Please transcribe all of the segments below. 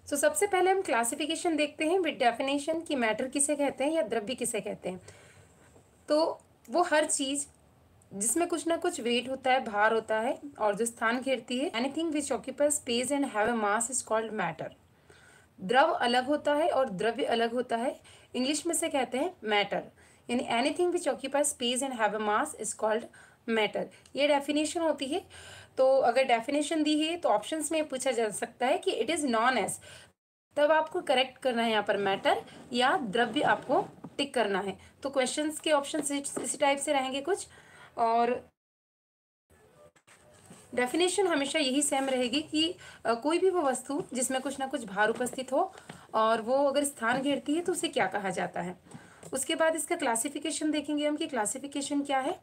सबसे पहले हम क्लासिफिकेशन देखते हैं विद डेफिनेशन कि मैटर किसे कहते हैं या द्रव्य किसे कहते हैं। तो वो हर चीज जिसमें कुछ ना कुछ वेट होता है, भार होता है और जो स्थान घेरती है। Anything which occupy space and have a mass is called matter. द्रव अलग होता है और द्रव्य अलग होता है, इंग्लिश में से कहते हैं मैटर। यानी anything which occupy space and have a mass is called matter. ये डेफिनेशन होती है। तो अगर डेफिनेशन दी है तो ऑप्शंस में पूछा जा सकता है कि इट इज नॉन एज, तब आपको करेक्ट करना है यहाँ पर मैटर या द्रव्य आपको टिक करना है। तो क्वेश्चंस के ऑप्शन इसी टाइप से रहेंगे कुछ। और डेफिनेशन हमेशा यही सेम रहेगी कि कोई भी वो वस्तु जिसमें कुछ ना कुछ भार उपस्थित हो और वो अगर स्थान घेरती है तो उसे क्या कहा जाता है। उसके बाद इसका क्लासिफिकेशन देखेंगे हम कि क्लासिफिकेशन क्या है।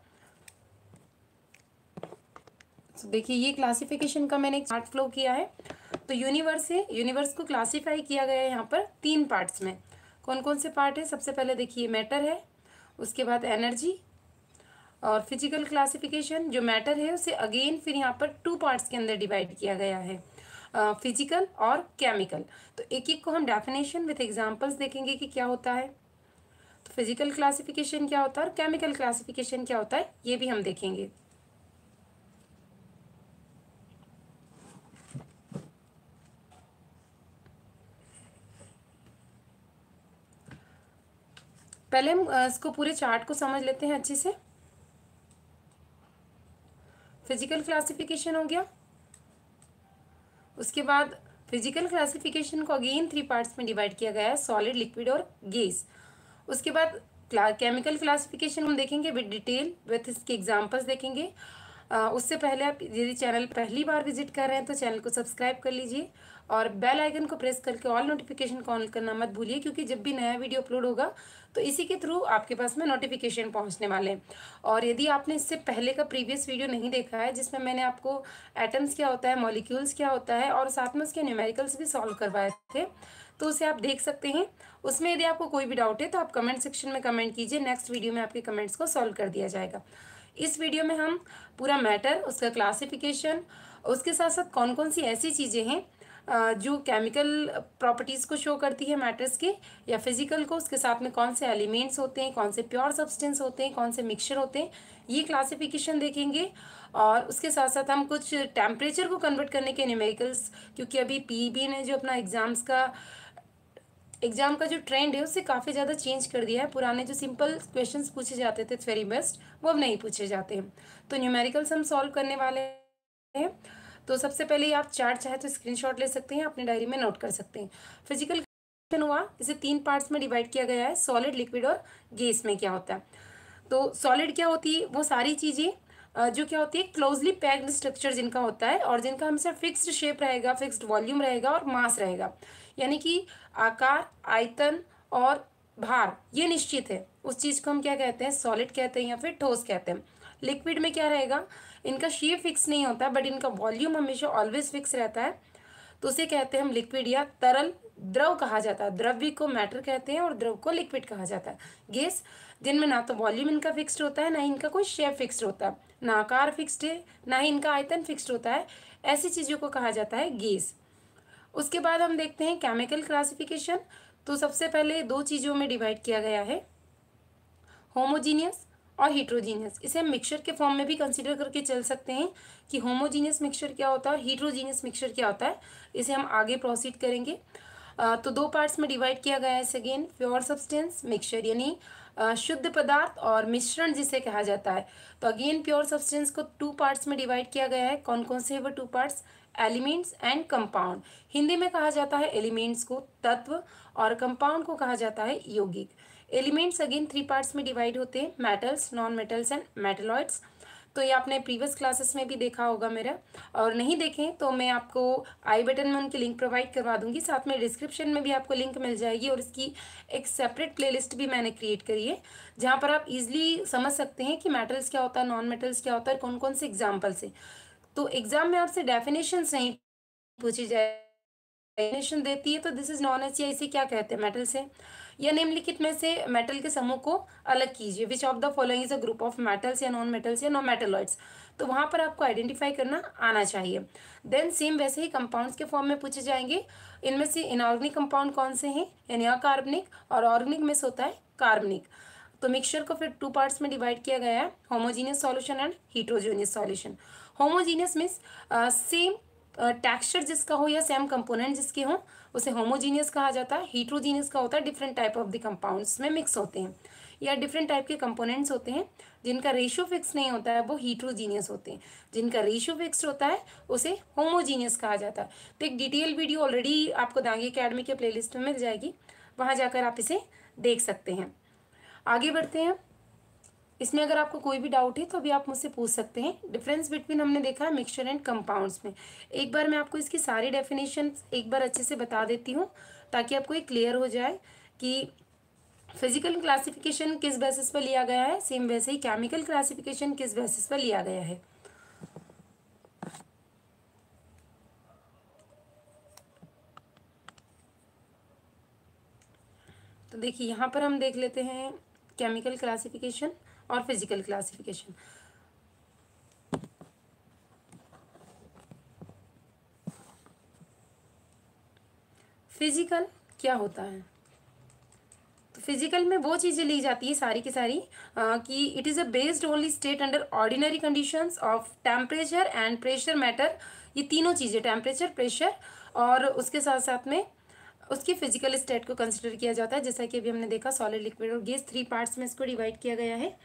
तो देखिए ये क्लासिफिकेशन का मैंने एक चार्ट फ्लो किया है। तो यूनिवर्स है, यूनिवर्स को क्लासिफाई किया गया है यहाँ पर 3 पार्ट्स में। कौन कौन से पार्ट है? सबसे पहले देखिए मैटर है, उसके बाद एनर्जी और फिजिकल क्लासिफिकेशन। जो मैटर है उसे अगेन फिर यहाँ पर 2 पार्ट्स के अंदर डिवाइड किया गया है, फिजिकल और केमिकल। तो एक एक को हम डेफिनेशन विथ एग्जांपल्स देखेंगे कि क्या होता है। तो फिजिकल क्लासिफिकेशन क्या होता है और केमिकल क्लासिफिकेशन क्या होता है ये भी हम देखेंगे। पहले हम इसको पूरे चार्ट को समझ लेते हैं अच्छे से। फिजिकल क्लासिफिकेशन हो गया, उसके बाद फिजिकल क्लासिफिकेशन को अगेन 3 पार्ट्स में डिवाइड किया गया है, सॉलिड, लिक्विड और गैस। उसके बाद केमिकल क्लासिफिकेशन हम देखेंगे विद डिटेल, विथ इसके एग्जांपल्स देखेंगे। उससे पहले आप यदि चैनल पहली बार विजिट कर रहे हैं तो चैनल को सब्सक्राइब कर लीजिए और बेल आइकन को प्रेस करके ऑल नोटिफिकेशन को ऑन करना मत भूलिए, क्योंकि जब भी नया वीडियो अपलोड होगा तो इसी के थ्रू आपके पास में नोटिफिकेशन पहुंचने वाले हैं। और यदि आपने इससे पहले का प्रीवियस वीडियो नहीं देखा है जिसमें मैंने आपको एटम्स क्या होता है, मॉलिक्यूल्स क्या होता है और साथ में उसके न्यूमेरिकल्स भी सॉल्व करवाए थे, तो उसे आप देख सकते हैं। उसमें यदि आपको कोई भी डाउट है तो आप कमेंट सेक्शन में कमेंट कीजिए, नेक्स्ट वीडियो में आपके कमेंट्स को सॉल्व कर दिया जाएगा। इस वीडियो में हम पूरा मैटर, उसका क्लासिफिकेशन, उसके साथ साथ कौन कौन सी ऐसी चीज़ें हैं जो केमिकल प्रॉपर्टीज़ को शो करती है मैटर्स के, या फिजिकल को, उसके साथ में कौन से एलिमेंट्स होते हैं, कौन से प्योर सब्सटेंस होते हैं, कौन से मिक्सचर होते हैं, ये क्लासिफिकेशन देखेंगे। और उसके साथ साथ हम कुछ टेम्परेचर को कन्वर्ट करने के न्यूमेरिकल्स, क्योंकि अभी पीईबी ने जो अपना एग्जाम का जो ट्रेंड है उससे काफ़ी ज़्यादा चेंज कर दिया है। पुराने जो सिंपल क्वेश्चंस पूछे जाते थे वेरी बेस्ट, वो अब नहीं पूछे जाते हैं। तो न्यूमेरिकल्स हम सॉल्व करने वाले हैं। तो सबसे पहले आप चार्ट चाहे तो स्क्रीनशॉट ले सकते हैं, अपने डायरी में नोट कर सकते हैं। फिजिकल हुआ, इसे 3 पार्ट्स में डिवाइड किया गया है, सॉलिड, लिक्विड और गैस में क्या होता है। तो सॉलिड क्या होती है? वो सारी चीज़ें जो क्या होती है, क्लोजली पैक्ड स्ट्रक्चर जिनका होता है और जिनका हमेशा फिक्स्ड शेप रहेगा, फिक्स्ड वॉल्यूम रहेगा और मास रहेगा। यानी कि आकार, आयतन और भार ये निश्चित है, उस चीज़ को हम क्या कहते हैं, सॉलिड कहते हैं या फिर ठोस कहते हैं। लिक्विड में क्या रहेगा, इनका शेप फिक्स नहीं होता बट इनका वॉल्यूम हमेशा ऑलवेज फिक्स रहता है, तो उसे कहते हैं हम लिक्विड या तरल। द्रव कहा जाता है, द्रव्य को मैटर कहते हैं और द्रव को लिक्विड कहा जाता है। गैस, जिनमें ना तो वॉल्यूम इनका फिक्स्ड होता है, ना ही इनका कोई शेप फिक्स्ड होता है, ना आकार फिक्स्ड है, ना ही इनका आयतन फिक्स्ड होता है, ऐसी चीज़ों को कहा जाता है गैस। उसके बाद हम देखते हैं केमिकल क्लासिफिकेशन। तो सबसे पहले 2 चीज़ों में डिवाइड किया गया है, होमोजीनियस और हीट्रोजीनियस। इसे हम मिक्सचर के फॉर्म में भी कंसीडर करके चल सकते हैं कि होमोजीनियस मिक्सचर क्या होता है और हीट्रोजीनियस मिक्सचर क्या होता है। इसे हम आगे प्रोसीड करेंगे। तो 2 पार्ट्स में डिवाइड किया गया है अगेन, प्योर सब्सटेंस मिक्सचर यानी शुद्ध पदार्थ और मिश्रण जिसे कहा जाता है। तो अगेन प्योर सब्सटेंस को 2 पार्ट्स में डिवाइड किया गया है। कौन कौन से है वो 2 parts? Elements and compound. Hindi में कहा जाता है एलिमेंट्स को तत्व और कंपाउंड को कहा जाता है यौगिक। एलिमेंट्स अगेन 3 पार्ट्स में डिवाइड होते हैं, metals, non metals and metalloids. तो ये आपने प्रीवियस क्लासेस में भी देखा होगा मेरा, और नहीं देखें तो मैं आपको आई बटन में उनकी लिंक प्रोवाइड करवा दूंगी, साथ में डिस्क्रिप्शन में भी आपको लिंक मिल जाएगी और इसकी एक सेपरेट प्लेलिस्ट भी मैंने क्रिएट करी है जहाँ पर आप इजीली समझ सकते हैं कि मेटल्स क्या होता है, नॉन मेटल्स क्या होता है, कौन कौन से एग्जाम्पल्स हैं। तो एग्जाम में आपसे डेफिनेशन नहीं पूछी जाए, डेफिनेशन देती है तो दिस इज नॉन एज, या इसे क्या कहते हैं, मेटल से, या निम्नलिखित में से मेटल के समूह को अलग कीजिए। Which of the following is a group of metals या नॉन मेटल्स या नॉन मेटलॉइड्स। तो वहां पर आपको आइडेंटिफाई करना आना चाहिए। देन सेम वैसे ही कंपाउंड्स के फॉर्म में पूछे जाएंगे। इनमें से इनऑर्गेनिक कंपाउंड कौन से हैं, यानी अकार्बनिक, और ऑर्गेनिक में से होता है कार्बनिक। तो मिक्सचर को फिर टू पार्ट्स में डिवाइड किया गया है, homogeneous solution and heterogeneous solution. Homogeneous means same texture जिसका हो या सेम कंपोनेंट जिसके हों उसे होमोजीनियस कहा जाता है। हीट्रोजीनियस का होता है different type of the compounds में मिक्स होते हैं, या डिफरेंट टाइप के कंपोनेंट्स होते हैं जिनका रेशियो फिक्स नहीं होता है, वो हीट्रोजीनियस होते हैं। जिनका रेशियो फिक्स्ड होता है उसे होमोजीनियस कहा जाता है। तो एक डिटेल वीडियो ऑलरेडी आपको दांगी एकेडमी के प्लेलिस्ट में मिल जाएगी, वहाँ जाकर आप इसे देख सकते हैं। आगे बढ़ते हैं। इसमें अगर आपको कोई भी डाउट है तो अभी आप मुझसे पूछ सकते हैं। डिफरेंस बिटवीन हमने देखा है मिक्सचर एंड कंपाउंड्स में। एक बार मैं आपको इसकी सारी डेफिनेशन एक बार अच्छे से बता देती हूँ ताकि आपको ये क्लियर हो जाए कि फिजिकल क्लासिफिकेशन किस बेसिस पर लिया गया है, सेम वैसे ही केमिकल क्लासिफिकेशन किस बेसिस पर लिया गया है। तो देखिए यहाँ पर हम देख लेते हैं केमिकल क्लासिफिकेशन और फिजिकल क्लासिफिकेशन। फिजिकल क्या होता है, तो फिजिकल में वो चीज़ें ली जाती है सारी की सारी कि it is a based only state under ordinary conditions of temperature and pressure matter. ये तीनों चीज़ें टेम्परेचर, प्रेशर और उसके साथ साथ में उसकी फिजिकल स्टेट को कंसिडर किया जाता है। जैसा कि अभी हमने देखा सॉलिड, लिक्विड और गैस, 3 पार्ट्स में इसको डिवाइड किया गया है।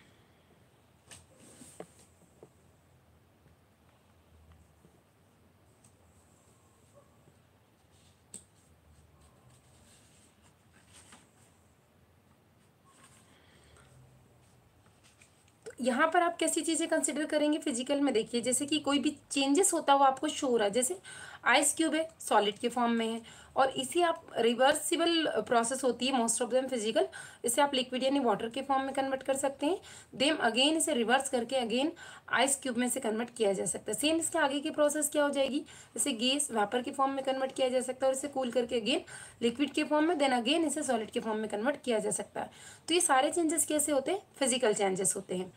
यहाँ पर आप कैसी चीज़ें कंसिडर करेंगे फिजिकल में, देखिए जैसे कि कोई भी चेंजेस होता हुआ आपको शो हो रहा है। जैसे आइस क्यूब है, सॉलिड के फॉर्म में है, और इसी आप रिवर्सिबल प्रोसेस होती है मोस्ट ऑफ देम फिजिकल। इसे आप लिक्विड यानी वाटर के फॉर्म में कन्वर्ट कर सकते हैं। देम अगेन इसे रिवर्स करके अगेन आइस क्यूब में से कन्वर्ट किया जा सकता है। सेम इसके आगे की प्रोसेस क्या हो जाएगी, जैसे गैस वेपर के फॉर्म में कन्वर्ट किया जा सकता है और इसे कूल करके अगेन लिक्विड के फॉर्म में, देन अगेन इसे सॉलिड के फॉर्म में कन्वर्ट किया जा सकता है। तो ये सारे चेंजेस कैसे होते हैं, फिजिकल चेंजेस होते हैं।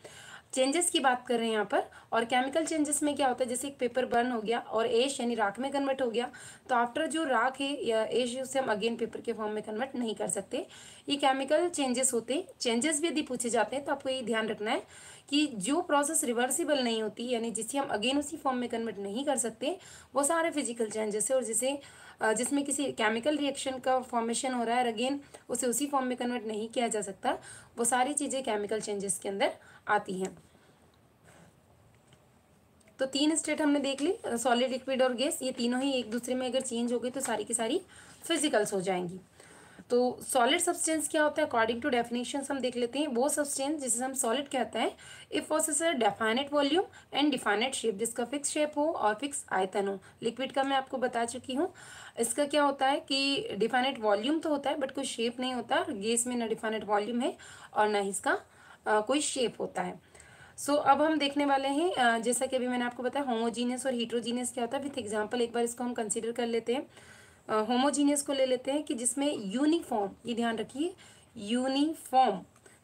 चेंजेस की बात कर रहे हैं यहाँ पर। और केमिकल चेंजेस में क्या होता है, जैसे एक पेपर बर्न हो गया और एश यानी राख में कन्वर्ट हो गया, तो आफ्टर जो राख है या एश है उसे हम अगेन पेपर के फॉर्म में कन्वर्ट नहीं कर सकते। ये केमिकल चेंजेस होते हैं। चेंजेस भी यदि पूछे जाते हैं तो आपको ये ध्यान रखना है कि जो प्रोसेस रिवर्सिबल नहीं होती, यानी जिसे हम अगेन उसी फॉर्म में कन्वर्ट नहीं कर सकते, वो सारे फिजिकल चेंजेस है। और जिसे जिसमें किसी केमिकल रिएक्शन का फॉर्मेशन हो रहा है और अगेन उसे उसी फॉर्म में कन्वर्ट नहीं किया जा सकता, वो सारी चीज़ें केमिकल चेंजेस के अंदर आती हैं। तो 3 स्टेट हमने देख ली, सॉलिड, लिक्विड और गैस। ये तीनों ही एक दूसरे में अगर चेंज हो गई तो सारी की सारी फिजिकल्स हो जाएंगी। तो सॉलिड सब्सटेंस क्या होता है, अकॉर्डिंग टू डेफिनेशन हम देख लेते हैं। वो सब्सटेंस जिसे हम सॉलिड कहते हैं if possess definite volume and definite shape, जिसका फिक्स शेप हो और फिक्स आयतन हो। लिक्विड का मैं आपको बता चुकी हूँ। इसका क्या होता है कि डिफाइनेट वॉल्यूम तो होता है बट कोई शेप नहीं होता। गैस में ना डिफाइनेट वॉल्यूम है और ना ही इसका कोई शेप होता है। सो अब हम देखने वाले हैं जैसा कि अभी मैंने आपको बताया होमोजीनियस और हीट्रोजीनियस क्या होता है। विथ एग्जांपल एक बार इसको हम कंसीडर कर लेते हैं। होमोजीनियस को ले लेते हैं कि जिसमें यूनिफॉर्म, ये ध्यान रखिए, यूनिफॉर्म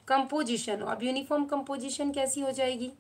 कंपोजिशन। अब यूनिफॉर्म कंपोजिशन कैसी हो जाएगी,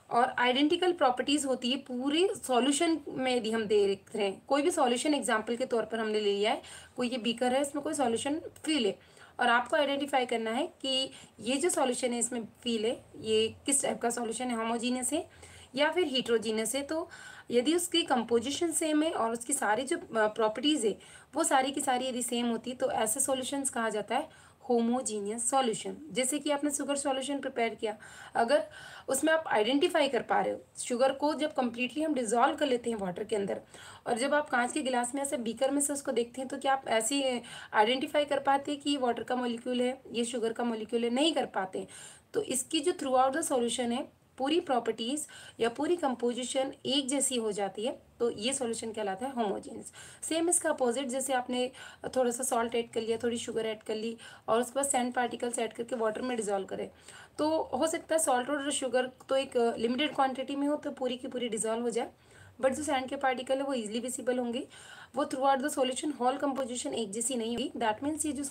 और आइडेंटिकल प्रॉपर्टीज होती है पूरे सॉल्यूशन में। यदि हम देख रहे हैं कोई भी सॉल्यूशन, एग्जांपल के तौर पर हमने ले लिया है, कोई ये बीकर है, इसमें कोई सॉल्यूशन फिल है, और आपको आइडेंटिफाई करना है कि ये जो सॉल्यूशन है इसमें फिल है, ये किस टाइप का सॉल्यूशन है, होमोजीनियस है या फिर हीट्रोजीनियस है। तो यदि उसकी कंपोजिशन सेम है और उसकी सारी जो प्रॉपर्टीज़ है वो सारी की सारी यदि सेम होती है तो ऐसे सॉल्यूशंस कहा जाता है होमोजीनियस सॉल्यूशन। जैसे कि आपने शुगर सॉल्यूशन प्रिपेयर किया, अगर उसमें आप आइडेंटिफाई कर पा रहे हो शुगर को, जब कम्प्लीटली हम डिजॉल्व कर लेते हैं वाटर के अंदर, और जब आप कांच के गिलास में ऐसे बीकर में से उसको देखते हैं तो क्या आप ऐसे आइडेंटिफाई कर पाते हैं कि ये वाटर का मॉलिक्यूल है, ये शुगर का मॉलिक्यूल है, नहीं कर पाते। तो इसकी जो थ्रू आउट द सॉल्यूशन है पूरी प्रॉपर्टीज़ या पूरी कंपोजिशन एक जैसी हो जाती है, तो ये सॉल्यूशन कहलाता है होमोजेनियस। सेम इसका अपोजिट, जैसे आपने थोड़ा सा सॉल्ट ऐड कर लिया, थोड़ी शुगर ऐड कर ली और उसके बाद सैंड पार्टिकल्स ऐड करके वाटर में डिजॉल्व करें, तो हो सकता है सॉल्ट और शुगर तो एक लिमिटेड क्वांटिटी में हो तो पूरी की पूरी डिजॉल्व हो जाए, बट जो सैंड के पार्टिकल है वो इजीली विजिबल होंगे। वो throughout the solution whole composition एक जैसी नहीं होगी। दैट मीन्स ये जो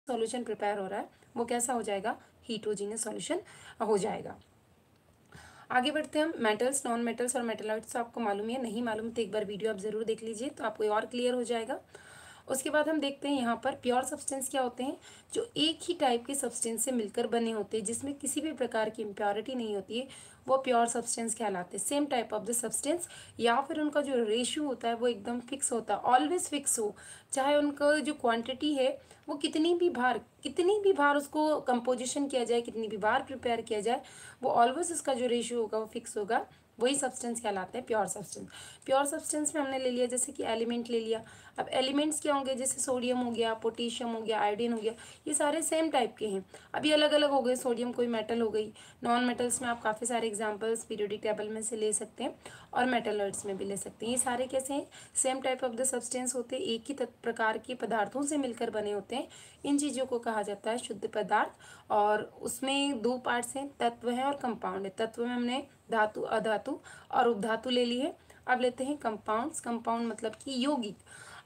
सॉल्यूशन प्रिपेयर हो रहा है वो कैसा हो जाएगा, हीट्रोजीनियस सॉल्यूशन हो जाएगा। आगे बढ़ते हैं हम मेटल्स, नॉन मेटल्स और मेटेलॉइड्स। तो आपको मालूम है, नहीं मालूम तो एक बार वीडियो आप ज़रूर देख लीजिए तो आपको और क्लियर हो जाएगा। उसके बाद हम देखते हैं यहाँ पर प्योर सब्सटेंस क्या होते हैं, जो एक ही टाइप के सब्सटेंस से मिलकर बने होते हैं, जिसमें किसी भी प्रकार की इम्प्योरिटी नहीं होती है, वो प्योर सब्सटेंस कहलाते हैं। Same type of the substance, या फिर उनका जो रेशियो होता है वो एकदम फिक्स होता है, ऑलवेज फिक्स हो, चाहे उनका जो क्वांटिटी है वो कितनी भी बार उसको कंपोजिशन किया जाए, कितनी भी बार प्रिपेयर किया जाए, वो ऑलवेज उसका जो रेशियो होगा वो फिक्स होगा, वही सब्सटेंस कहलाते हैं प्योर सब्सटेंस। प्योर सब्सटेंस में हमने ले लिया जैसे कि एलिमेंट ले लिया। अब एलिमेंट्स क्या होंगे, जैसे सोडियम हो गया, पोटेशियम हो गया, आयोडीन हो गया, ये सारे सेम टाइप के हैं। अब ये अलग अलग हो गए, सोडियम कोई मेटल हो गई। नॉन मेटल्स में आप काफ़ी सारे एग्जांपल्स पीरियोडिक टेबल में से ले सकते हैं और मेटलॉइड्स में भी ले सकते हैं। ये सारे कैसे हैं, same type of the substance होते हैं, एक ही प्रकार के पदार्थों से मिलकर बने होते हैं। इन चीज़ों को कहा जाता है शुद्ध पदार्थ। और उसमें दो पार्ट्स हैं, तत्व है और कंपाउंड है। तत्व में हमने धातु, अधातु और उपधातु ले ली है। अब लेते हैं कंपाउंड्स। कंपाउंड मतलब कि यौगिक।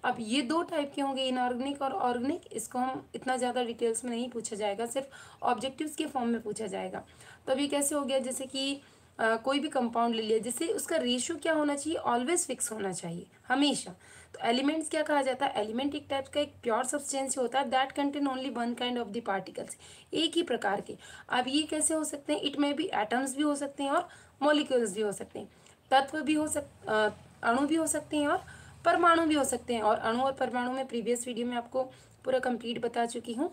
अब ये दो टाइप के होंगे, इनऑर्गेनिक और ऑर्गेनिक। इसको हम इतना ज़्यादा डिटेल्स में नहीं पूछा जाएगा, सिर्फ ऑब्जेक्टिव्स के फॉर्म में पूछा जाएगा। तो अभी कैसे हो गया, जैसे कि कोई भी कंपाउंड ले लिया, जिससे उसका रेशियो क्या होना चाहिए, ऑलवेज फिक्स होना चाहिए हमेशा। तो एलिमेंट्स क्या कहा जाता है, एलिमेंट एक टाइप का एक प्योर सब्सटेंस होता है that contain only one kind of the particles, एक ही प्रकार के। अब ये कैसे हो सकते हैं, इट में भी एटम्स भी हो सकते हैं और मॉलिक्यूल्स भी हो सकते हैं। तत्व भी अणु भी हो सकते हैं और परमाणु भी हो सकते हैं। और अणु और परमाणु में प्रीवियस वीडियो में आपको पूरा कंप्लीट बता चुकी हूँ।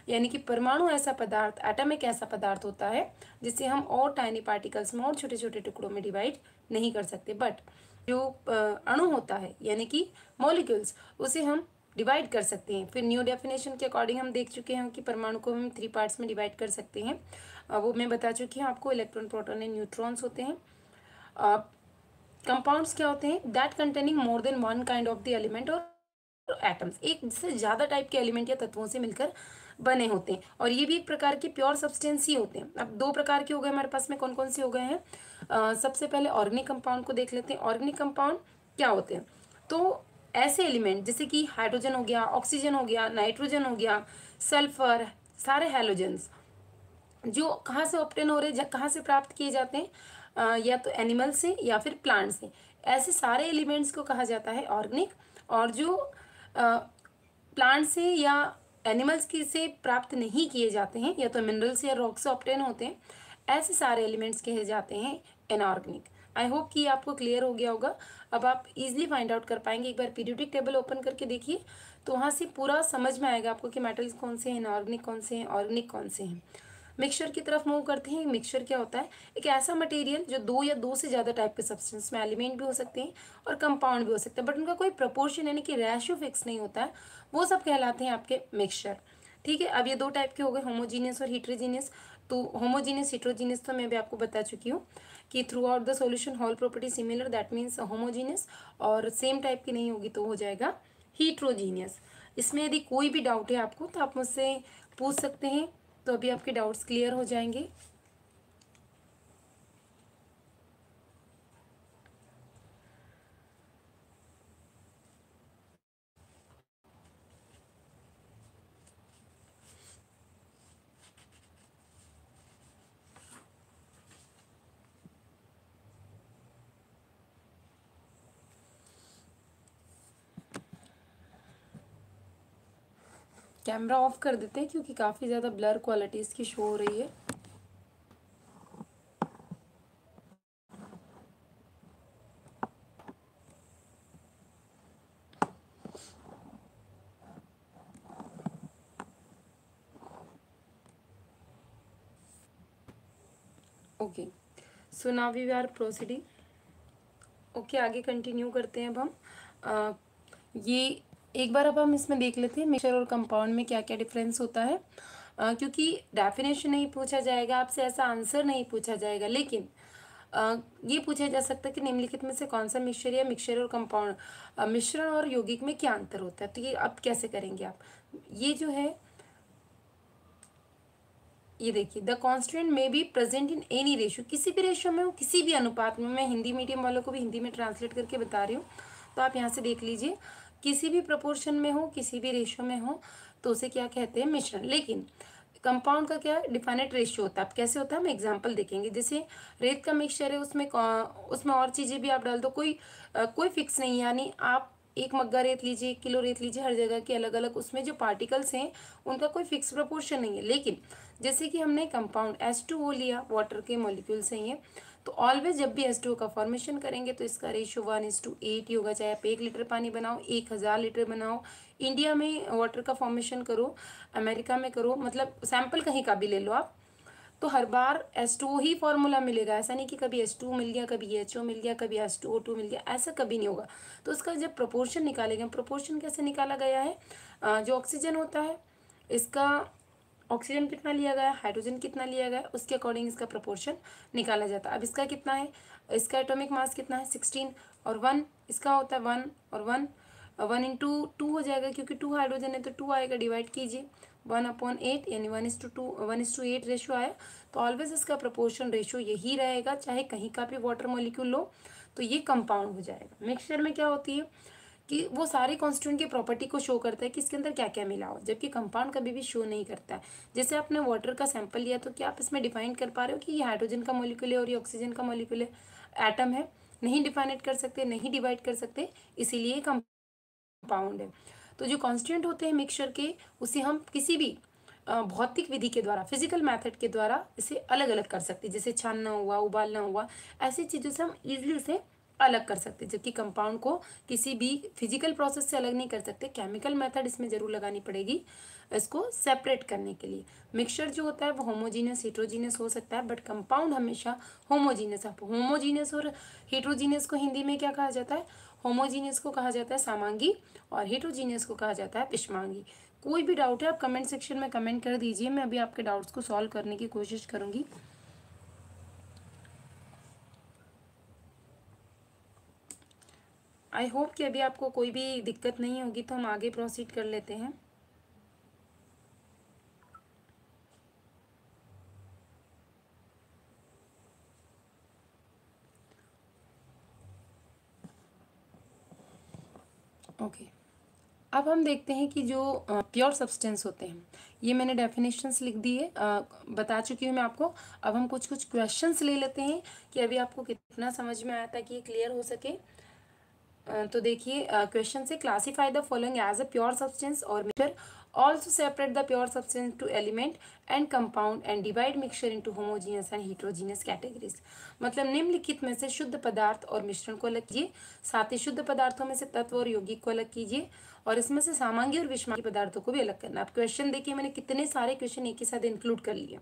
यानी कि परमाणु ऐसा पदार्थ, एटम एक ऐसा पदार्थ होता है जिसे हम और टाइनी पार्टिकल्स में और छोटे छोटे टुकड़ों में डिवाइड नहीं कर सकते। बट जो अणु होता है यानी कि मॉलिक्यूल्स, उसे हम डिवाइड कर सकते हैं। फिर न्यू डेफिनेशन के अकॉर्डिंग हम देख चुके हैं कि परमाणु को हम 3 पार्ट्स में डिवाइड कर सकते हैं। वो मैं बता चुकी हूँ आपको, इलेक्ट्रॉन, प्रोटॉन एंड न्यूट्रॉन्स होते हैं। कंपाउंड्स क्या होते हैं, that containing more than one kind of the element और एटम्स, एक से ज़्यादा टाइप के एलिमेंट या तत्वों से मिलकर बने होते हैं। और ये भी एक प्रकार के प्योर सब्सटेंस ही होते हैं। अब 2 प्रकार के हो गए हमारे पास में, कौन कौन से हो गए हैं। सबसे पहले ऑर्गेनिक कंपाउंड को देख लेते हैं। ऑर्गेनिक कंपाउंड क्या होते हैं, तो ऐसे एलिमेंट जैसे कि हाइड्रोजन हो गया, ऑक्सीजन हो गया, नाइट्रोजन हो गया, सल्फर, सारे हैलोजेंस, जो कहाँ से ऑब्टेन हो रहे हैं, कहाँ से प्राप्त किए जाते हैं, या तो एनिमल से या फिर प्लांट से। ऐसे सारे एलिमेंट्स को कहा जाता है ऑर्गेनिक। और जो प्लांट से या एनिमल्स की से प्राप्त नहीं किए जाते हैं, या तो मिनरल से या रॉक से ऑब्टेन होते हैं, ऐसे सारे एलिमेंट्स कहे जाते हैं इनऑर्गेनिक। आई होप कि आपको क्लियर हो गया होगा। अब आप इजीली फाइंड आउट कर पाएंगे। एक बार पीरियोडिक टेबल ओपन करके देखिए तो वहाँ से पूरा समझ में आएगा आपको कि मेटल्स कौन से हैं, इनऑर्गेनिक कौन से हैं, ऑर्गेनिक कौन से हैं। मिक्सचर की तरफ मूव करते हैं। मिक्सचर क्या होता है, एक ऐसा मटेरियल जो 2 या 2 से ज़्यादा टाइप के सब्सटेंस में एलिमेंट भी हो सकते हैं और कंपाउंड भी हो सकते हैं, बट उनका कोई प्रपोर्शन यानी कि रेशियो फिक्स नहीं होता है, वो सब कहलाते हैं आपके मिक्सचर। ठीक है। अब ये 2 टाइप के हो गए, होमोजीनियस और हीट्रोजीनियस। तो होमोजीनियस, हीट्रोजीनियस तो मैं भी आपको बता चुकी हूँ कि through out the solution hall property similar, that means homogeneous. और सेम टाइप की नहीं होगी तो हो जाएगा हीट्रोजीनियस। इसमें यदि कोई भी डाउट है आपको तो आप मुझसे पूछ सकते हैं, तो अभी आपके डाउट्स क्लियर हो जाएंगे। कैमरा ऑफ कर देते हैं क्योंकि काफ़ी ज़्यादा ब्लर क्वालिटी इसकी शो हो रही है। Okay, so now we are proceeding. Okay, आगे कंटिन्यू करते हैं। अब हम ये एक बार अब हम इसमें देख लेते हैं मिक्सचर और कंपाउंड में क्या क्या डिफरेंस होता है। क्योंकि डेफिनेशन नहीं पूछा जाएगा आपसे, ऐसा आंसर नहीं पूछा जाएगा, लेकिन ये पूछा जा सकता है कि निम्नलिखित में से कौन सा मिक्सचर या मिक्सचर और कंपाउंड, मिश्रण और यौगिक में क्या अंतर होता है। तो ये अब कैसे करेंगे आप, ये जो है ये देखिए, द कॉन्स्टेंट में be present in any ratio, किसी भी रेशियो में हो, किसी भी अनुपात में। मैं हिंदी मीडियम वालों को भी हिंदी में ट्रांसलेट करके बता रही हूँ, तो आप यहाँ से देख लीजिए, किसी भी प्रपोर्शन में हो, किसी भी रेशियो में हो, तो उसे क्या कहते हैं, मिश्रण। लेकिन कंपाउंड का क्या डिफाइनेट रेशियो होता है। अब कैसे होता है हम एग्जांपल देखेंगे। जैसे रेत का मिक्सचर है, उसमें और चीज़ें भी आप डाल दो, कोई फिक्स नहीं है। यानी आप एक मग्गा रेत लीजिए, 1 किलो रेत लीजिए, हर जगह के अलग अलग उसमें जो पार्टिकल्स हैं उनका कोई फिक्स प्रोपोर्शन नहीं है। लेकिन जैसे कि हमने कंपाउंड H2O लिया, वाटर के मॉलिक्यूल्स हैं ये, तो ऑलवेज जब भी H2O का फॉर्मेशन करेंगे तो इसका रेशियो 1:8 ही होगा। चाहे आप 1 लीटर पानी बनाओ, 1000 लीटर बनाओ, इंडिया में वाटर का फॉर्मेशन करो, अमेरिका में करो, मतलब सैंपल कहीं का भी ले लो आप, तो हर बार H2O ही फॉर्मूला मिलेगा। ऐसा नहीं कि कभी H2O मिल गया, कभी HO मिल गया, कभी H2O2 मिल गया, ऐसा कभी नहीं होगा। तो उसका जब प्रोपोर्शन निकालेंगे, प्रोपोर्शन कैसे निकाला गया है, जो ऑक्सीजन होता है इसका, ऑक्सीजन कितना लिया गया, हाइड्रोजन कितना लिया गया, उसके अकॉर्डिंग इसका प्रोपोर्शन निकाला जाता है। अब इसका कितना है, इसका एटॉमिक मास कितना है 16, और 1 इसका होता है 1, और 1 हो जाएगा, क्योंकि 2 हाइड्रोजन है तो 2 आएगा, डिवाइड कीजिए 1/8, यानी 1:2 1:8 रेशियो आया। तो ऑलवेज इसका प्रोपोर्शन रेशियो यही रहेगा, चाहे कहीं का भी वाटर मॉलिक्यूल लो, तो ये कंपाउंड हो जाएगा। मिक्सचर में क्या होती है कि वो सारे कॉन्स्टिट्यूएंट की प्रॉपर्टी को शो करता है कि इसके अंदर क्या क्या मिला हो, जबकि कंपाउंड कभी भी शो नहीं करता है। जैसे आपने वाटर का सैंपल लिया, तो क्या आप इसमें डिफाइन कर पा रहे हो कि ये हाइड्रोजन का मॉलिक्यूल है और ये ऑक्सीजन का मॉलिक्यूल है, एटम है? नहीं डिफाइनेट कर सकते, नहीं डिवाइड कर सकते, इसीलिए कंपाउंड है। तो जो कॉन्स्टिट्यूएंट होते हैं मिक्सचर के, उसे हम किसी भी भौतिक विधि के द्वारा, फिजिकल मेथड के द्वारा इसे अलग अलग कर सकते हैं। जैसे छानना हुआ, उबालना हुआ, ऐसी चीज़ों से हम इजीली इसे अलग कर सकते हैं। जबकि कंपाउंड को किसी भी फिजिकल प्रोसेस से अलग नहीं कर सकते, केमिकल मेथड इसमें जरूर लगानी पड़ेगी इसको सेपरेट करने के लिए। मिक्सचर जो होता है वो होमोजीनियस हेट्रोजीनियस हो सकता है, बट कंपाउंड हमेशा होमोजीनियस। अब होमोजीनियस और हेट्रोजीनियस को हिंदी में क्या कहा जाता है, होमोजीनियस को कहा जाता है सामांगी और हेट्रोजीनियस को कहा जाता है विषमांगी। कोई भी डाउट है आप कमेंट सेक्शन में कमेंट कर दीजिए, मैं अभी आपके डाउट्स को सॉल्व करने की कोशिश करूंगी। आई होप कि अभी आपको कोई भी दिक्कत नहीं होगी, तो हम आगे प्रोसीड कर लेते हैं। ओके, अब हम देखते हैं कि जो प्योर सब्सटेंस होते हैं, ये मैंने डेफिनेशंस लिख दी है, बता चुकी हूँ मैं आपको। अब हम कुछ कुछ क्वेश्चंस ले लेते हैं कि अभी आपको कितना समझ में आया, ताकि ये क्लियर हो सके। तो देखिए क्वेश्चन से, classify the following as a pure substance और mixture, also separate the pure substance to element and compound and divide mixture into homogeneous and heterogeneous categories. मतलब निम्नलिखित में से शुद्ध पदार्थ और मिश्रण को अलग कीजिए, साथ ही शुद्ध पदार्थों में से तत्व और यौगिक को अलग कीजिए, और इसमें से सामांगी और विषमांगी पदार्थों को भी अलग करना। अब क्वेश्चन देखिए, मैंने कितने सारे क्वेश्चन एक ही साथ इंक्लूड कर लिए।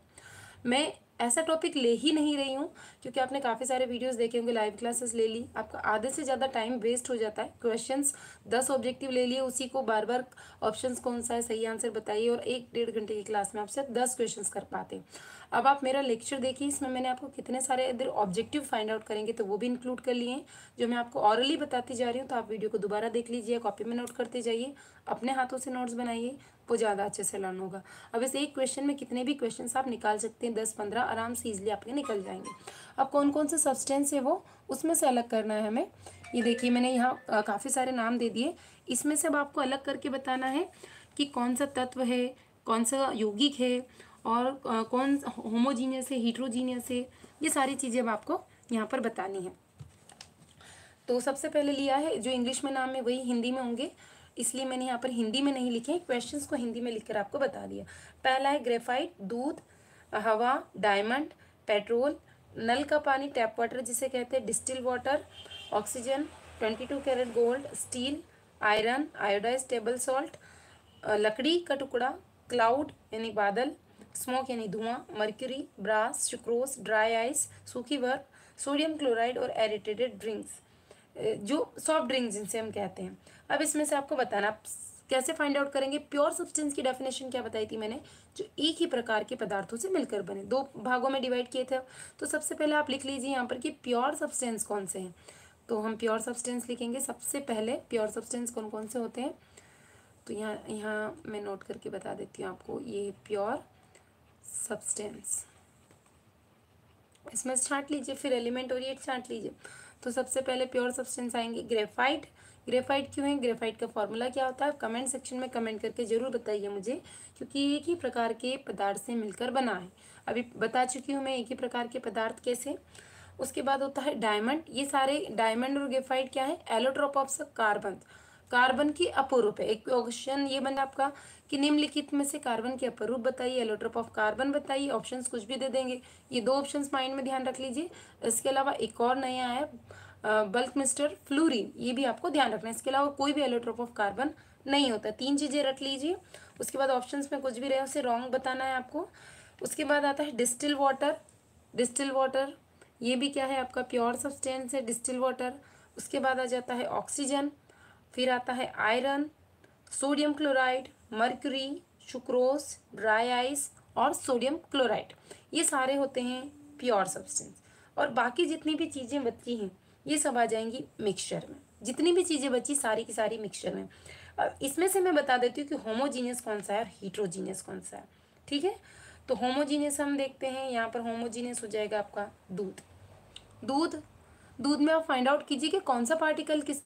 मैं ऐसा टॉपिक ले ही नहीं रही हूँ, क्योंकि आपने काफ़ी सारे वीडियोस देखे होंगे, लाइव क्लासेस ले ली, आपका आधे से ज़्यादा टाइम वेस्ट हो जाता है। क्वेश्चंस 10 ऑब्जेक्टिव ले लिए, उसी को बार बार ऑप्शंस कौन सा है, सही आंसर बताइए, और 1-1.5 घंटे की क्लास में आप सिर्फ 10 क्वेश्चंस कर पाते हैं। अब आप मेरा लेक्चर देखिए, इसमें मैंने आपको कितने सारे इधर ऑब्जेक्टिव फाइंड आउट करेंगे तो वो भी इंक्लूड कर लिए हैं, जो मैं आपको ऑरली बताती जा रही हूँ। तो आप वीडियो को दोबारा देख लीजिए, कॉपी में नोट करते जाइए, अपने हाथों से नोट्स बनाइए, वो ज़्यादा अच्छे से लर्न होगा। अब इस एक क्वेश्चन में कितने भी क्वेश्चन आप निकाल सकते हैं, 10-15 आराम से ईजिली आपके निकल जाएंगे। अब कौन कौन से सब्सटेंस है वो उसमें से अलग करना है हमें। ये देखिए, मैंने यहाँ काफ़ी सारे नाम दे दिए, इसमें से अब आपको अलग करके बताना है कि कौन सा तत्व है, कौन सा यौगिक है, और कौन होमोजीनियस है, हीट्रोजीनियस है, ये सारी चीज़ें अब आपको यहाँ पर बतानी है। तो सबसे पहले लिया है, जो इंग्लिश में नाम है वही हिंदी में होंगे, इसलिए मैंने यहाँ पर हिंदी में नहीं लिखे, क्वेश्चंस को हिंदी में लिखकर आपको बता दिया। पहला है ग्रेफाइट, दूध, हवा, डायमंड, पेट्रोल, नल का पानी, टैप वाटर जिसे कहते हैं, distil water, oxygen, 22 carat gold, steel, iron, iodise table salt, लकड़ी का टुकड़ा, क्लाउड यानी बादल, स्मोक यानी धुआं, mercury, brass, sucrose, dry ice, सूखी बर्फ, सोडियम क्लोराइड, और एरिटेटेड ड्रिंक्स, जो सॉफ्ट ड्रिंक्स जिनसे हम कहते हैं। अब इसमें से आपको बताना, आप कैसे फाइंड आउट करेंगे। प्योर सब्सटेंस की डेफिनेशन क्या बताई थी मैंने, जो एक ही प्रकार के पदार्थों से मिलकर बने, दो भागों में डिवाइड किए थे। तो सबसे पहले आप लिख लीजिए यहाँ पर कि प्योर सब्सटेंस कौन से हैं। तो हम प्योर सब्सटेंस लिखेंगे। सबसे पहले प्योर सब्सटेंस कौन कौन से होते हैं, तो यहाँ यहाँ मैं नोट करके बता देती हूँ आपको। ये प्योर सब्सटेंस, इसमें छांट लीजिए, फिर एलिमेंट और ये छांट लीजिए। तो सबसे पहले प्योर सब्सटेंस आएंगे ग्रेफाइट, ग्रेफाइट क्यों है, ग्रेफाइट का फॉर्मूला क्या होता है, कमेंट सेक्शन में कमेंट करके ज़रूर बताइए मुझे, क्योंकि एक ही प्रकार के पदार्थ से मिलकर बना है। अभी बता चुकी हूँ मैं एक ही प्रकार के पदार्थ कैसे। उसके बाद होता है डायमंड। ये सारे डायमंड और ग्रेफाइट क्या है, एलोट्रोप ऑफ कार्बन, कार्बन की अपरूप है। एक क्वेश्चन ये बना आपका कि निम्नलिखित में से कार्बन की अपरूप बताइए, एलोट्रोप ऑफ कार्बन बताइए, ऑप्शंस कुछ भी दे देंगे। ये दो ऑप्शंस माइंड में ध्यान रख लीजिए। इसके अलावा एक और नया है बल्क मिस्टर फ्लूरिन, ये भी आपको ध्यान रखना है। इसके अलावा कोई भी एलोट्रोप ऑफ कार्बन नहीं होता। तीन चीज़ें रख लीजिए। उसके बाद ऑप्शंस में कुछ भी रहे उसे रॉन्ग बताना है आपको। उसके बाद आता है डिस्टिल वाटर। डिस्टिल वाटर ये भी क्या है आपका प्योर सब्सटेंस है, डिस्टिल वाटर। उसके बाद आ जाता है ऑक्सीजन, फिर आता है iron, sodium chloride, mercury, sucrose, dry ice और सोडियम क्लोराइड। ये सारे होते हैं प्योर सब्सटेंस। और बाकी जितनी भी चीज़ें बची हैं ये सब आ जाएंगी मिक्सचर में। जितनी भी चीज़ें बची सारी की सारी मिक्सचर में। अब इसमें से मैं बता देती हूँ कि होमोजीनियस कौन सा है और हीट्रोजीनियस कौन सा है। ठीक है, तो होमोजीनियस हम देखते हैं। यहाँ पर होमोजीनियस हो जाएगा आपका दूध। दूध दूध में आप फाइंड आउट कीजिए कि कौन सा पार्टिकल किस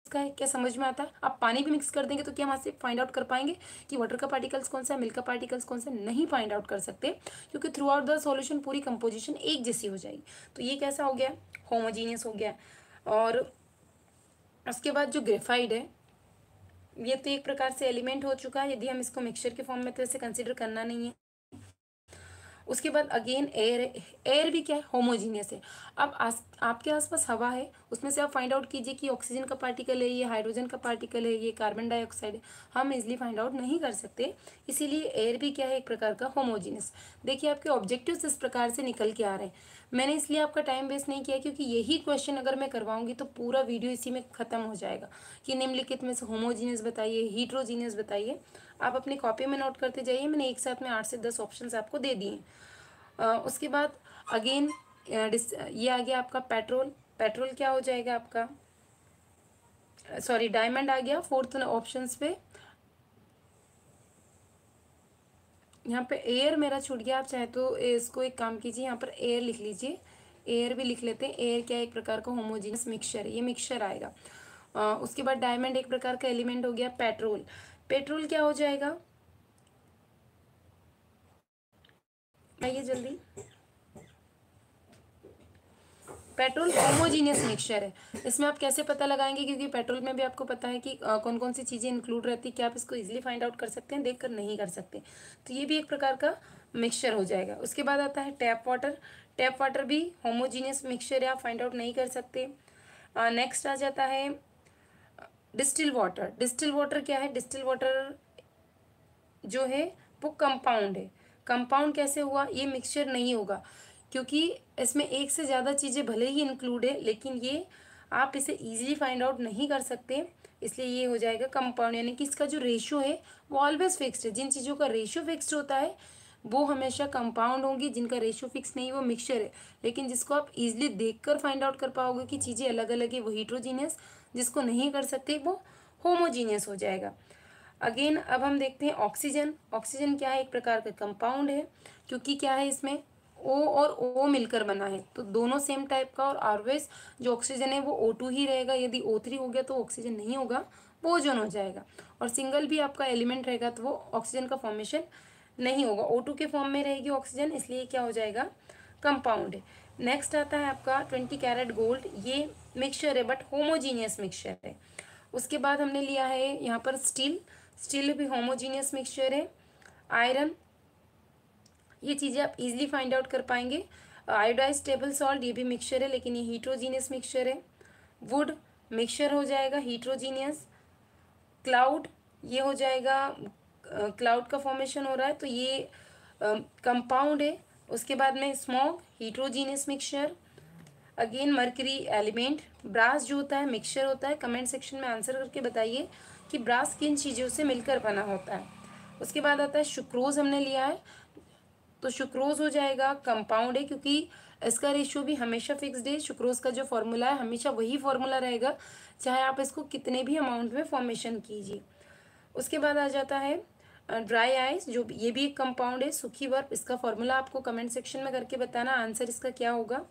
का है। क्या समझ में आता है? आप पानी भी मिक्स कर देंगे तो क्या वहाँ से फाइंड आउट कर पाएंगे कि वाटर का पार्टिकल्स कौन सा है, मिल्क का पार्टिकल्स कौन सा? नहीं फाइंड आउट कर सकते, क्योंकि थ्रू आउट द सॉल्यूशन पूरी कंपोजिशन एक जैसी हो जाएगी। तो ये कैसा हो गया, होमोजीनियस हो गया। और उसके बाद जो ग्रेफाइड है ये तो एक प्रकार से एलिमेंट हो चुका है। यदि हम इसको मिक्सचर के फॉर्म में तो इसे कंसिडर करना नहीं है। उसके बाद अगेन एयर है। एयर भी क्या है, होमोजीनियस है। अब आपके आसपास हवा है, उसमें से आप फाइंड आउट कीजिए कि ऑक्सीजन का पार्टिकल है, ये हाइड्रोजन का पार्टिकल है, ये कार्बन डाइऑक्साइड है। हम इजिली फाइंड आउट नहीं कर सकते, इसीलिए एयर भी क्या है, एक प्रकार का होमोजीनियस। देखिए आपके ऑब्जेक्टिव्स इस प्रकार से निकल के आ रहे हैं। मैंने इसलिए आपका टाइम वेस्ट नहीं किया, क्योंकि यही क्वेश्चन अगर मैं करवाऊंगी तो पूरा वीडियो इसी में खत्म हो जाएगा कि निम्नलिखित में से होमोजीनियस बताइए, हीट्रोजीनियस बताइए। आप अपनी कॉपी में नोट करते जाइए। मैंने एक साथ में 8 से 10 ऑप्शंस आपको दे दिए। उसके बाद अगेन ये आ गया आपका पेट्रोल। पेट्रोल क्या हो जाएगा आपका, सॉरी डायमंड आ गया फोर्थ ऑप्शंस पे। यहाँ पे एयर मेरा छूट गया, आप चाहे तो इसको एक काम कीजिए, यहाँ पर एयर लिख लीजिए। एयर भी लिख लेते हैं। एयर क्या है, एक प्रकार का होमोजीनियस मिक्सचर है, ये मिक्सचर आएगा। उसके बाद डायमंड एक प्रकार का एलिमेंट हो गया। पेट्रोल, पेट्रोल क्या हो जाएगा, आइए जल्दी। पेट्रोल होमोजीनियस मिक्सचर है। इसमें आप कैसे पता लगाएंगे, क्योंकि पेट्रोल में भी आपको पता है कि कौन कौन सी चीज़ें इंक्लूड रहती है, क्या आप इसको इजीली फाइंड आउट कर सकते हैं, देखकर नहीं कर सकते। तो ये भी एक प्रकार का मिक्सचर हो जाएगा। उसके बाद आता है टैप वाटर। टैप वाटर भी होमोजीनियस मिक्सचर है, आप फाइंड आउट नहीं कर सकते। नेक्स्ट आ जाता है डिस्टिल वाटर। डिस्टिल वाटर क्या है, डिस्टिल वाटर जो है वो कंपाउंड है। कंपाउंड कैसे हुआ, ये मिक्सचर नहीं होगा, क्योंकि इसमें एक से ज़्यादा चीज़ें भले ही इंक्लूड है, लेकिन ये आप इसे इजीली फाइंड आउट नहीं कर सकते, इसलिए ये हो जाएगा कंपाउंड। यानी कि इसका जो रेशियो है वो ऑलवेज फिक्स्ड है। जिन चीज़ों का रेशियो फिक्स्ड होता है वो हमेशा कंपाउंड होंगी, जिनका रेशियो फिक्स नहीं वो मिक्सचर है। लेकिन जिसको आप इजीली देखकर फाइंड आउट कर पाओगे कि चीज़ें अलग अलग है वो हीट्रोजीनियस, जिसको नहीं कर सकते वो होमोजीनियस हो जाएगा। अगेन अब हम देखते हैं ऑक्सीजन। ऑक्सीजन क्या है, एक प्रकार का कंपाउंड है, क्योंकि क्या है इसमें O और O मिलकर बना है, तो दोनों सेम टाइप का। और ऑलवेज जो ऑक्सीजन है वो O2 ही रहेगा। यदि O3 हो गया तो ऑक्सीजन नहीं होगा, वो ओजोन हो जाएगा। और सिंगल भी आपका एलिमेंट रहेगा तो वो ऑक्सीजन का फॉर्मेशन नहीं होगा, O2 के फॉर्म में रहेगी ऑक्सीजन, इसलिए क्या हो जाएगा, कंपाउंड है। नेक्स्ट आता है आपका 20 कैरेट गोल्ड। ये मिक्सचर है बट होमोजीनियस मिक्सचर है। उसके बाद हमने लिया है यहाँ पर स्टील। स्टील भी होमोजीनियस मिक्सचर है। आयरन, ये चीज़ें आप इजीली फाइंड आउट कर पाएंगे। आयोडाइज टेबल सॉल्ट ये भी मिक्सचर है, लेकिन ये हीट्रोजीनियस मिक्सचर है। वुड मिक्सचर हो जाएगा हीट्रोजीनियस। क्लाउड ये हो जाएगा, क्लाउड का फॉर्मेशन हो रहा है तो ये कंपाउंड है। उसके बाद में smog heterogeneous mixture. Again mercury element. Brass जो होता है मिक्सचर होता है। कमेंट सेक्शन में आंसर करके बताइए कि ब्रास किन चीज़ों से मिलकर बना होता है। उसके बाद आता है सुक्रोज, हमने लिया है तो सुक्रोज हो जाएगा, कंपाउंड है, क्योंकि इसका रेशियो भी हमेशा फिक्स्ड है। सुक्रोज का जो फॉर्मूला है हमेशा वही फॉर्मूला रहेगा, चाहे आप इसको कितने भी अमाउंट में फॉर्मेशन कीजिए। उसके बाद आ जाता है ड्राई आइस, जो ये भी एक कंपाउंड है। सूखी बर्फ, इसका फॉर्मूला आपको कमेंट सेक्शन में करके बताना आंसर इसका क्या होगा।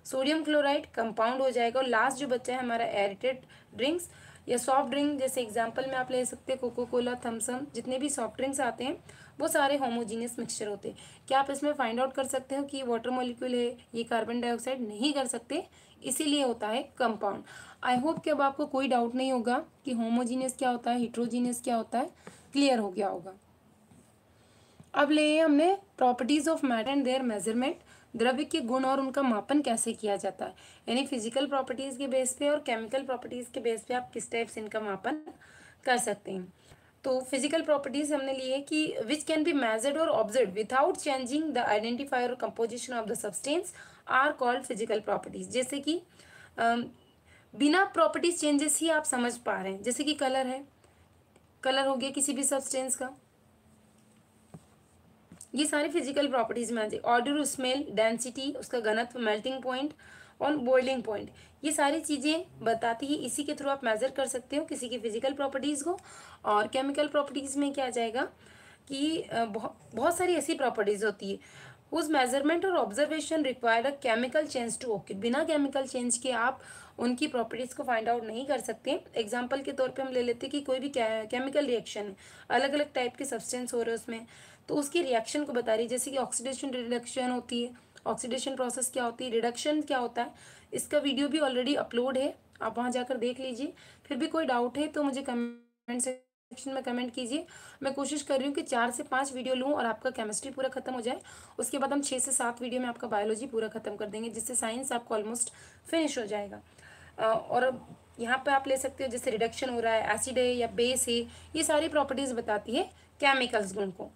सोडियम क्लोराइड कंपाउंड हो जाएगा। और लास्ट जो बच्चा है हमारा एरेटेड ड्रिंक्स या सॉफ्ट ड्रिंक, जैसे एग्जांपल में आप ले सकते हैं कोको कोला, थम्सअप, जितने भी सॉफ्ट ड्रिंक्स आते हैं वो सारे होमोजीनियस मिक्सचर होते हैं। क्या आप इसमें फाइंड आउट कर सकते हो कि ये वाटर मॉलिक्यूल है, ये कार्बन डाइऑक्साइड? नहीं कर सकते, इसीलिए होता है कंपाउंड। आई होप कि अब आपको कोई डाउट नहीं होगा कि होमोजीनियस क्या होता है, हिट्रोजीनियस क्या होता है, क्लियर हो गया होगा। अब ले हमने properties of matter and there measurement, द्रव्य के गुण और उनका मापन कैसे किया जाता है, यानी फिजिकल प्रॉपर्टीज के बेस पे और केमिकल प्रॉपर्टीज के बेस पे आप किस टाइप से इनका मापन कर सकते हैं। तो फिजिकल प्रॉपर्टीज हमने लिए कि विच कैन बी मेजर्ड और observe without changing the identifier और composition of the substance are called physical properties. जैसे कि बिना प्रॉपर्टीज चेंजेस ही आप समझ पा रहे हैं, जैसे कि कलर है, कलर हो गया किसी भी सब्सटेंस का, ये सारी फिजिकल प्रॉपर्टीज में आ जाए। ऑर्डर, स्मेल, डेंसिटी, उसका घनत्व, मेल्टिंग पॉइंट और बॉइलिंग पॉइंट, ये सारी चीज़ें बताती है। इसी के थ्रू आप मेजर कर सकते हो किसी की फिजिकल प्रॉपर्टीज़ को। और केमिकल प्रॉपर्टीज़ में क्या आ जाएगा कि बहुत सारी ऐसी प्रॉपर्टीज़ होती है उस मेजरमेंट और observation require a chemical change to okay. बिना केमिकल चेंज के आप उनकी प्रॉपर्टीज़ को फाइंड आउट नहीं कर सकते। एग्जाम्पल के तौर पे हम ले लेते हैं कि कोई भी केमिकल रिएक्शन है, अलग अलग टाइप के सब्सटेंस हो रहे हैं उसमें, तो उसकी रिएक्शन को बता रही है। जैसे कि ऑक्सीडेशन रिडक्शन होती है, ऑक्सीडेशन प्रोसेस क्या होती है, रिडक्शन क्या होता है, इसका वीडियो भी ऑलरेडी अपलोड है, आप वहाँ जाकर देख लीजिए। फिर भी कोई डाउट है तो मुझे कमेंट सेक्शन में कमेंट कीजिए। मैं कोशिश कर रही हूँ कि 4 से 5 वीडियो लूँ और आपका केमिस्ट्री पूरा खत्म हो जाए। उसके बाद हम 6 से 7 वीडियो में आपका बायोलॉजी पूरा खत्म कर देंगे, जिससे साइंस आपको ऑलमोस्ट फिनिश हो जाएगा। और अब यहाँ पे आप ले सकते हो जैसे रिडक्शन हो रहा है, एसिड है या बेस है, ये सारी प्रॉपर्टीज बताती है केमिकल्स गुण को।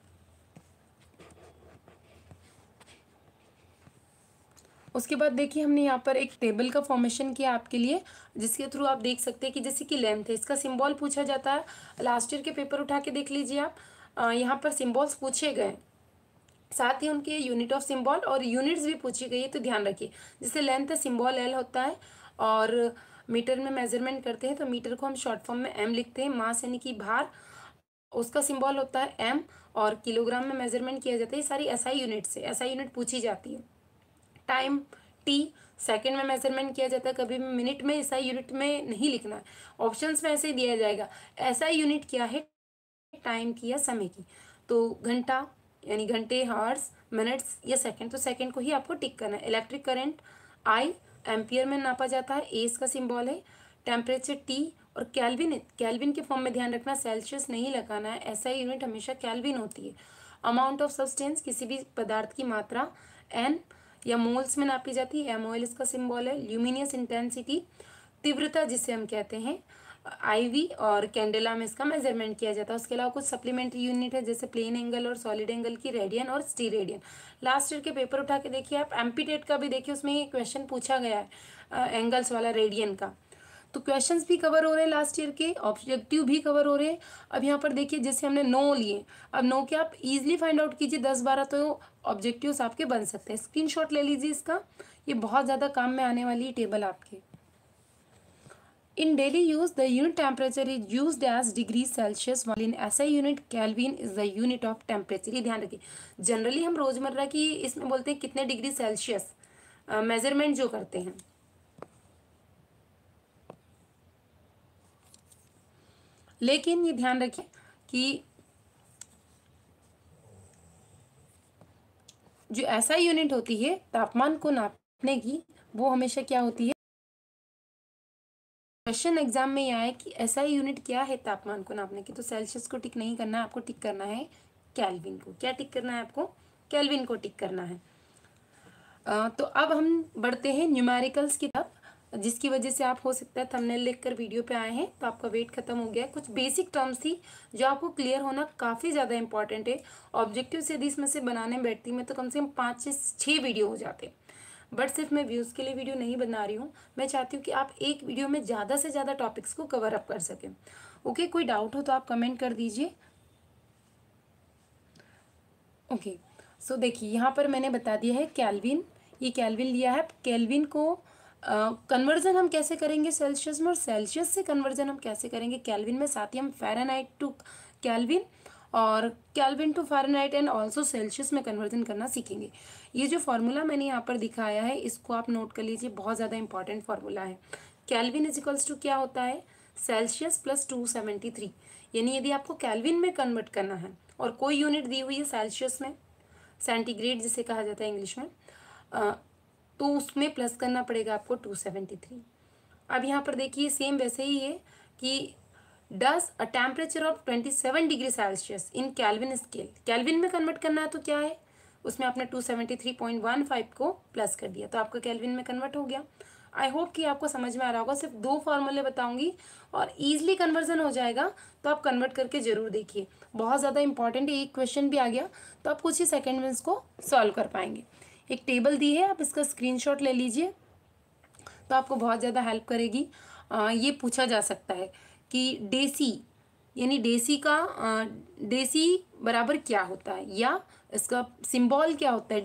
उसके बाद देखिए हमने यहाँ पर एक टेबल का फॉर्मेशन किया आपके लिए, जिसके थ्रू आप देख सकते हैं कि जैसे कि लेंथ है, इसका सिंबल पूछा जाता है। लास्ट ईयर के पेपर उठा के देख लीजिए आप, यहाँ पर सिंबल्स पूछे गए, साथ ही उनके यूनिट ऑफ सिंबल और यूनिट्स भी पूछी गई है, तो ध्यान रखिए। जैसे लेंथ सिंबल एल होता है और मीटर में मेजरमेंट करते हैं तो मीटर को हम शॉर्ट फॉर्म में एम लिखते हैं। मास यानी कि भार, उसका सिंबल होता है एम, और किलोग्राम में मेजरमेंट किया जाता है। ये सारी एसआई यूनिट से एसआई यूनिट पूछी जाती है। टाइम टी, सेकंड में मेजरमेंट किया जाता है, कभी भी मिनट में एसआई यूनिट में नहीं लिखना है, ऑप्शंस में ऐसे ही दिया जाएगा। एसआई यूनिट क्या है, टाइम की या समय की, तो घंटा यानी घंटे, हार्स, मिनट्स या सेकंड, तो सेकंड को ही आपको टिक करना है। इलेक्ट्रिक करंट आई एम्पियर में नापा जाता है, ए इसका सिंबल है। टेम्परेचर टी, और कैल्विन, कैल्विन के फॉर्म में ध्यान रखना, सेल्सियस नहीं लगाना है, एसआई यूनिट हमेशा कैल्विन होती है। अमाउंट ऑफ सब्सटेंस, किसी भी पदार्थ की मात्रा, एन या मोल्स में नापी जाती है, एमओएल इसका सिंबल है। ल्यूमिनियस इंटेंसिटी, तीव्रता जिसे हम कहते हैं, आईवी और कैंडेला में इसका मेजरमेंट किया जाता है। उसके अलावा कुछ सप्लीमेंट्री यूनिट है जैसे प्लेन एंगल और सॉलिड एंगल की, रेडियन और स्टीरेडियन। लास्ट ईयर के पेपर उठा के देखिए आप, एमपीटेट का भी देखिए, उसमें ये क्वेश्चन पूछा गया है एंगल्स वाला, रेडियन का। तो क्वेश्चंस भी कवर हो रहे हैं लास्ट ईयर के, ऑब्जेक्टिव भी कवर हो रहे हैं। अब यहाँ पर देखिए जैसे हमने नो लिए, अब नो के आप इजीली फाइंड आउट कीजिए, 10-12 तो ऑब्जेक्टिव्स आपके बन सकते हैं। स्क्रीनशॉट ले लीजिए इसका, ये बहुत ज़्यादा काम में आने वाली टेबल आपके। In daily use, the unit temperature is used as degrees Celsius, while in SI unit, Kelvin is the unit of temperature. ये ध्यान रखिए, जनरली हम रोजमर्रा की इसमें बोलते हैं कितने डिग्री सेल्सियस मेजरमेंट जो करते हैं, लेकिन ये ध्यान रखिए कि जो SI यूनिट होती है तापमान को नापने की, वो हमेशा क्या होती है, क्वेश्चन एग्जाम में यह आया कि एसआई यूनिट क्या है तापमान को नापने की, तो सेल्सियस को टिक नहीं करना है आपको, टिक करना है केल्विन को। क्या टिक करना है आपको, केल्विन को टिक करना है। तो अब हम बढ़ते हैं न्यूमेरिकल्स की तरफ, जिसकी वजह से आप हो सकता है थंबनेल देखकर वीडियो पे आए हैं तो आपका वेट खत्म हो गया। कुछ बेसिक टर्म्स थी जो आपको क्लियर होना काफ़ी ज़्यादा इंपॉर्टेंट है। ऑब्जेक्टिव से यदि इसमें से बनाने बैठती मैं तो कम से कम 5 से 6 वीडियो हो जाते, बट सिर्फ मैं व्यूज़ के लिए वीडियो नहीं बना रही हूँ। मैं चाहती हूँ कि आप एक वीडियो में ज़्यादा से ज़्यादा टॉपिक्स को कवर अप कर सकें। ओके, कोई डाउट हो तो आप कमेंट कर दीजिए। ओके, सो देखिए यहाँ पर मैंने बता दिया है केल्विन, ये केल्विन लिया है। केल्विन को कन्वर्जन हम कैसे करेंगे सेल्सियस में, और सेल्सियस से कन्वर्जन हम कैसे करेंगे केल्विन में, साथ ही हम फ़ारेनहाइट टू केल्विन और Kelvin to Fahrenheit and also Celsius में कन्वर्जन करना सीखेंगे। ये जो फार्मूला मैंने यहाँ पर दिखाया है इसको आप नोट कर लीजिए, बहुत ज़्यादा इंपॉर्टेंट फार्मूला है। केल्विन इज इक्वल्स टू क्या होता है, सेल्सियस प्लस 273। यानी यदि आपको केल्विन में कन्वर्ट करना है और कोई यूनिट दी हुई है सेल्सियस में, सेंटीग्रेड जिसे कहा जाता है इंग्लिश में, तो उसमें प्लस करना पड़ेगा आपको 273। अब यहाँ पर देखिए सेम वैसे ही है कि does a temperature of 27 degree Celsius in Kelvin scale, Kelvin में कन्वर्ट करना है तो क्या है, उसमें आपने 273.15 को प्लस कर दिया तो आपका कैल्विन में कन्वर्ट हो गया। आई होप कि आपको समझ में आ रहा होगा, सिर्फ 2 फार्मूले बताऊंगी और ईजिली कन्वर्जन हो जाएगा, तो आप कन्वर्ट करके जरूर देखिए, बहुत ज़्यादा इंपॉर्टेंट है। एक क्वेश्चन भी आ गया तो आप कुछ ही सेकेंड में इसको सॉल्व कर पाएंगे। एक टेबल दी है, आप इसका स्क्रीनशॉट ले लीजिए तो आपको बहुत ज़्यादा हेल्प करेगी। ये पूछा जा सकता है कि डेसी यानी डेसी का डेसी बराबर क्या होता है, या इसका सिंबल क्या होता है,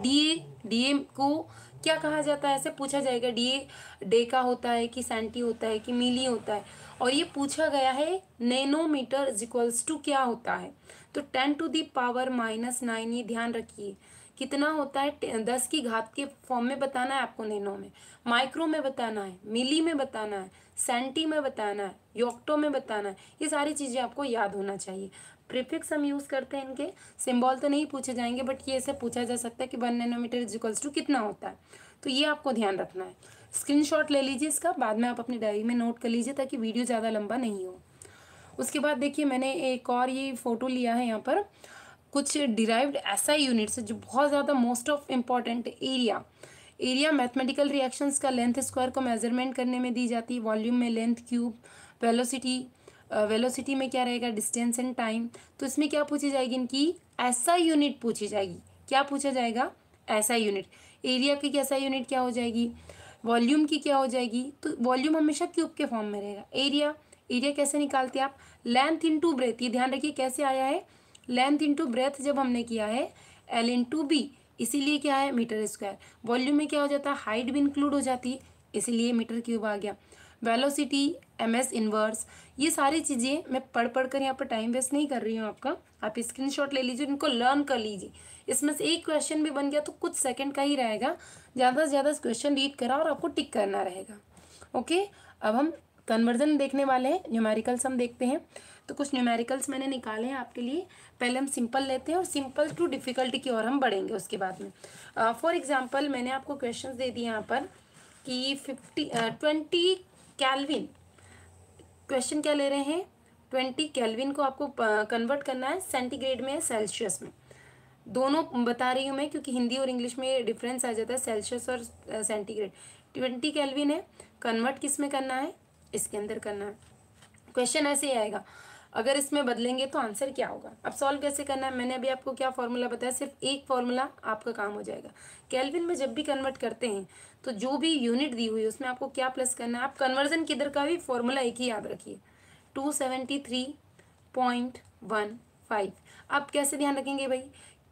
डीए को क्या कहा जाता है, ऐसे पूछा जाएगा। डीए डे का होता है कि सेंटी होता है कि मिली होता है, और ये पूछा गया है नैनोमीटर इज इक्वल्स टू क्या होता है, तो 10⁻⁻⁹ ये ध्यान रखिए कितना होता है, 10 की घात के फॉर्म में बताना है आपको, नैनो में, माइक्रो में बताना है, मिली में बताना है, सेंटी में बताना है, योक्टो में बताना है, ये सारी चीज़ें आपको याद होना चाहिए। प्रीफिक्स हम यूज़ करते हैं, इनके सिंबल तो नहीं पूछे जाएंगे बट ये ऐसे पूछा जा सकता है कि 1 नैनोमीटर इज इक्वल्स टू कितना होता है, तो ये आपको ध्यान रखना है। स्क्रीनशॉट ले लीजिए इसका, बाद में आप अपनी डायरी में नोट कर लीजिए ताकि वीडियो ज़्यादा लंबा नहीं हो। उसके बाद देखिए मैंने एक और ये फ़ोटो लिया है, यहाँ पर कुछ डिराइव्ड ऐसा यूनिट्स है जो बहुत ज़्यादा most of important area mathematical reactions का लेंथ स्क्वायर को मेजरमेंट करने में दी जाती है, वॉल्यूम में लेंथ क्यूब, वेलोसिटी में क्या रहेगा, डिस्टेंस एंड टाइम। तो इसमें क्या पूछी जाएगी, इनकी ऐसा यूनिट पूछी जाएगी, क्या पूछा जाएगा, ऐसा यूनिट। एरिया की कैसा यूनिट क्या हो जाएगी, वॉल्यूम की क्या हो जाएगी, तो वॉल्यूम हमेशा क्यूब के फॉर्म में रहेगा। एरिया कैसे निकालते हैं आप, लेंथ इंटू ब्रेथ, ये ध्यान रखिए कैसे आया है, लेंथ इंटू ब्रेथ जब हमने किया है एल इंटू बी, इसीलिए क्या है मीटर स्क्वायर। वॉल्यूम में क्या हो जाता है, हाइट भी इंक्लूड हो जाती है, इसीलिए मीटर क्यूब आ गया। वेलोसिटी एमएस इनवर्स, ये सारी चीज़ें मैं पढ़ कर यहाँ पर टाइम वेस्ट नहीं कर रही हूँ आपका, आप स्क्रीनशॉट ले लीजिए, इनको लर्न कर लीजिए। इसमें से एक क्वेश्चन भी बन गया तो कुछ सेकंड का ही रहेगा, ज़्यादा से ज़्यादा क्वेश्चन रीड करा और आपको टिक करना रहेगा। ओके, अब हम कन्वर्जन देखने वाले हैं, न्यूमेरिकल्स हम देखते हैं। तो कुछ न्यूमेरिकल्स मैंने निकाले हैं आपके लिए, पहले हम सिंपल लेते हैं और सिंपल टू डिफ़िकल्टी की ओर हम बढ़ेंगे उसके बाद में। फॉर एग्जांपल मैंने आपको क्वेश्चंस दे दिए यहाँ पर कि 20 केल्विन, क्वेश्चन क्या ले रहे हैं, 20 केल्विन को आपको कन्वर्ट करना है सेंटीग्रेड में, सेल्सियस में, दोनों बता रही हूँ मैं क्योंकि हिंदी और इंग्लिश में डिफरेंस आ जाता है, सेल्सियस और सेंटीग्रेड। 20 केल्विन है, कन्वर्ट किस में करना है, इसके अंदर करना है। क्वेश्चन ऐसे ही आएगा, अगर इसमें बदलेंगे तो आंसर क्या होगा। अब सॉल्व कैसे करना है, मैंने अभी आपको क्या फॉर्मूला बताया, सिर्फ एक फॉर्मूला आपका काम हो जाएगा। केल्विन में जब भी कन्वर्ट करते हैं तो जो भी यूनिट दी हुई है उसमें आपको क्या प्लस करना है, आप कन्वर्जन किधर का भी फॉर्मूला एक ही याद रखिए, 273.15। आप कैसे ध्यान रखेंगे भाई,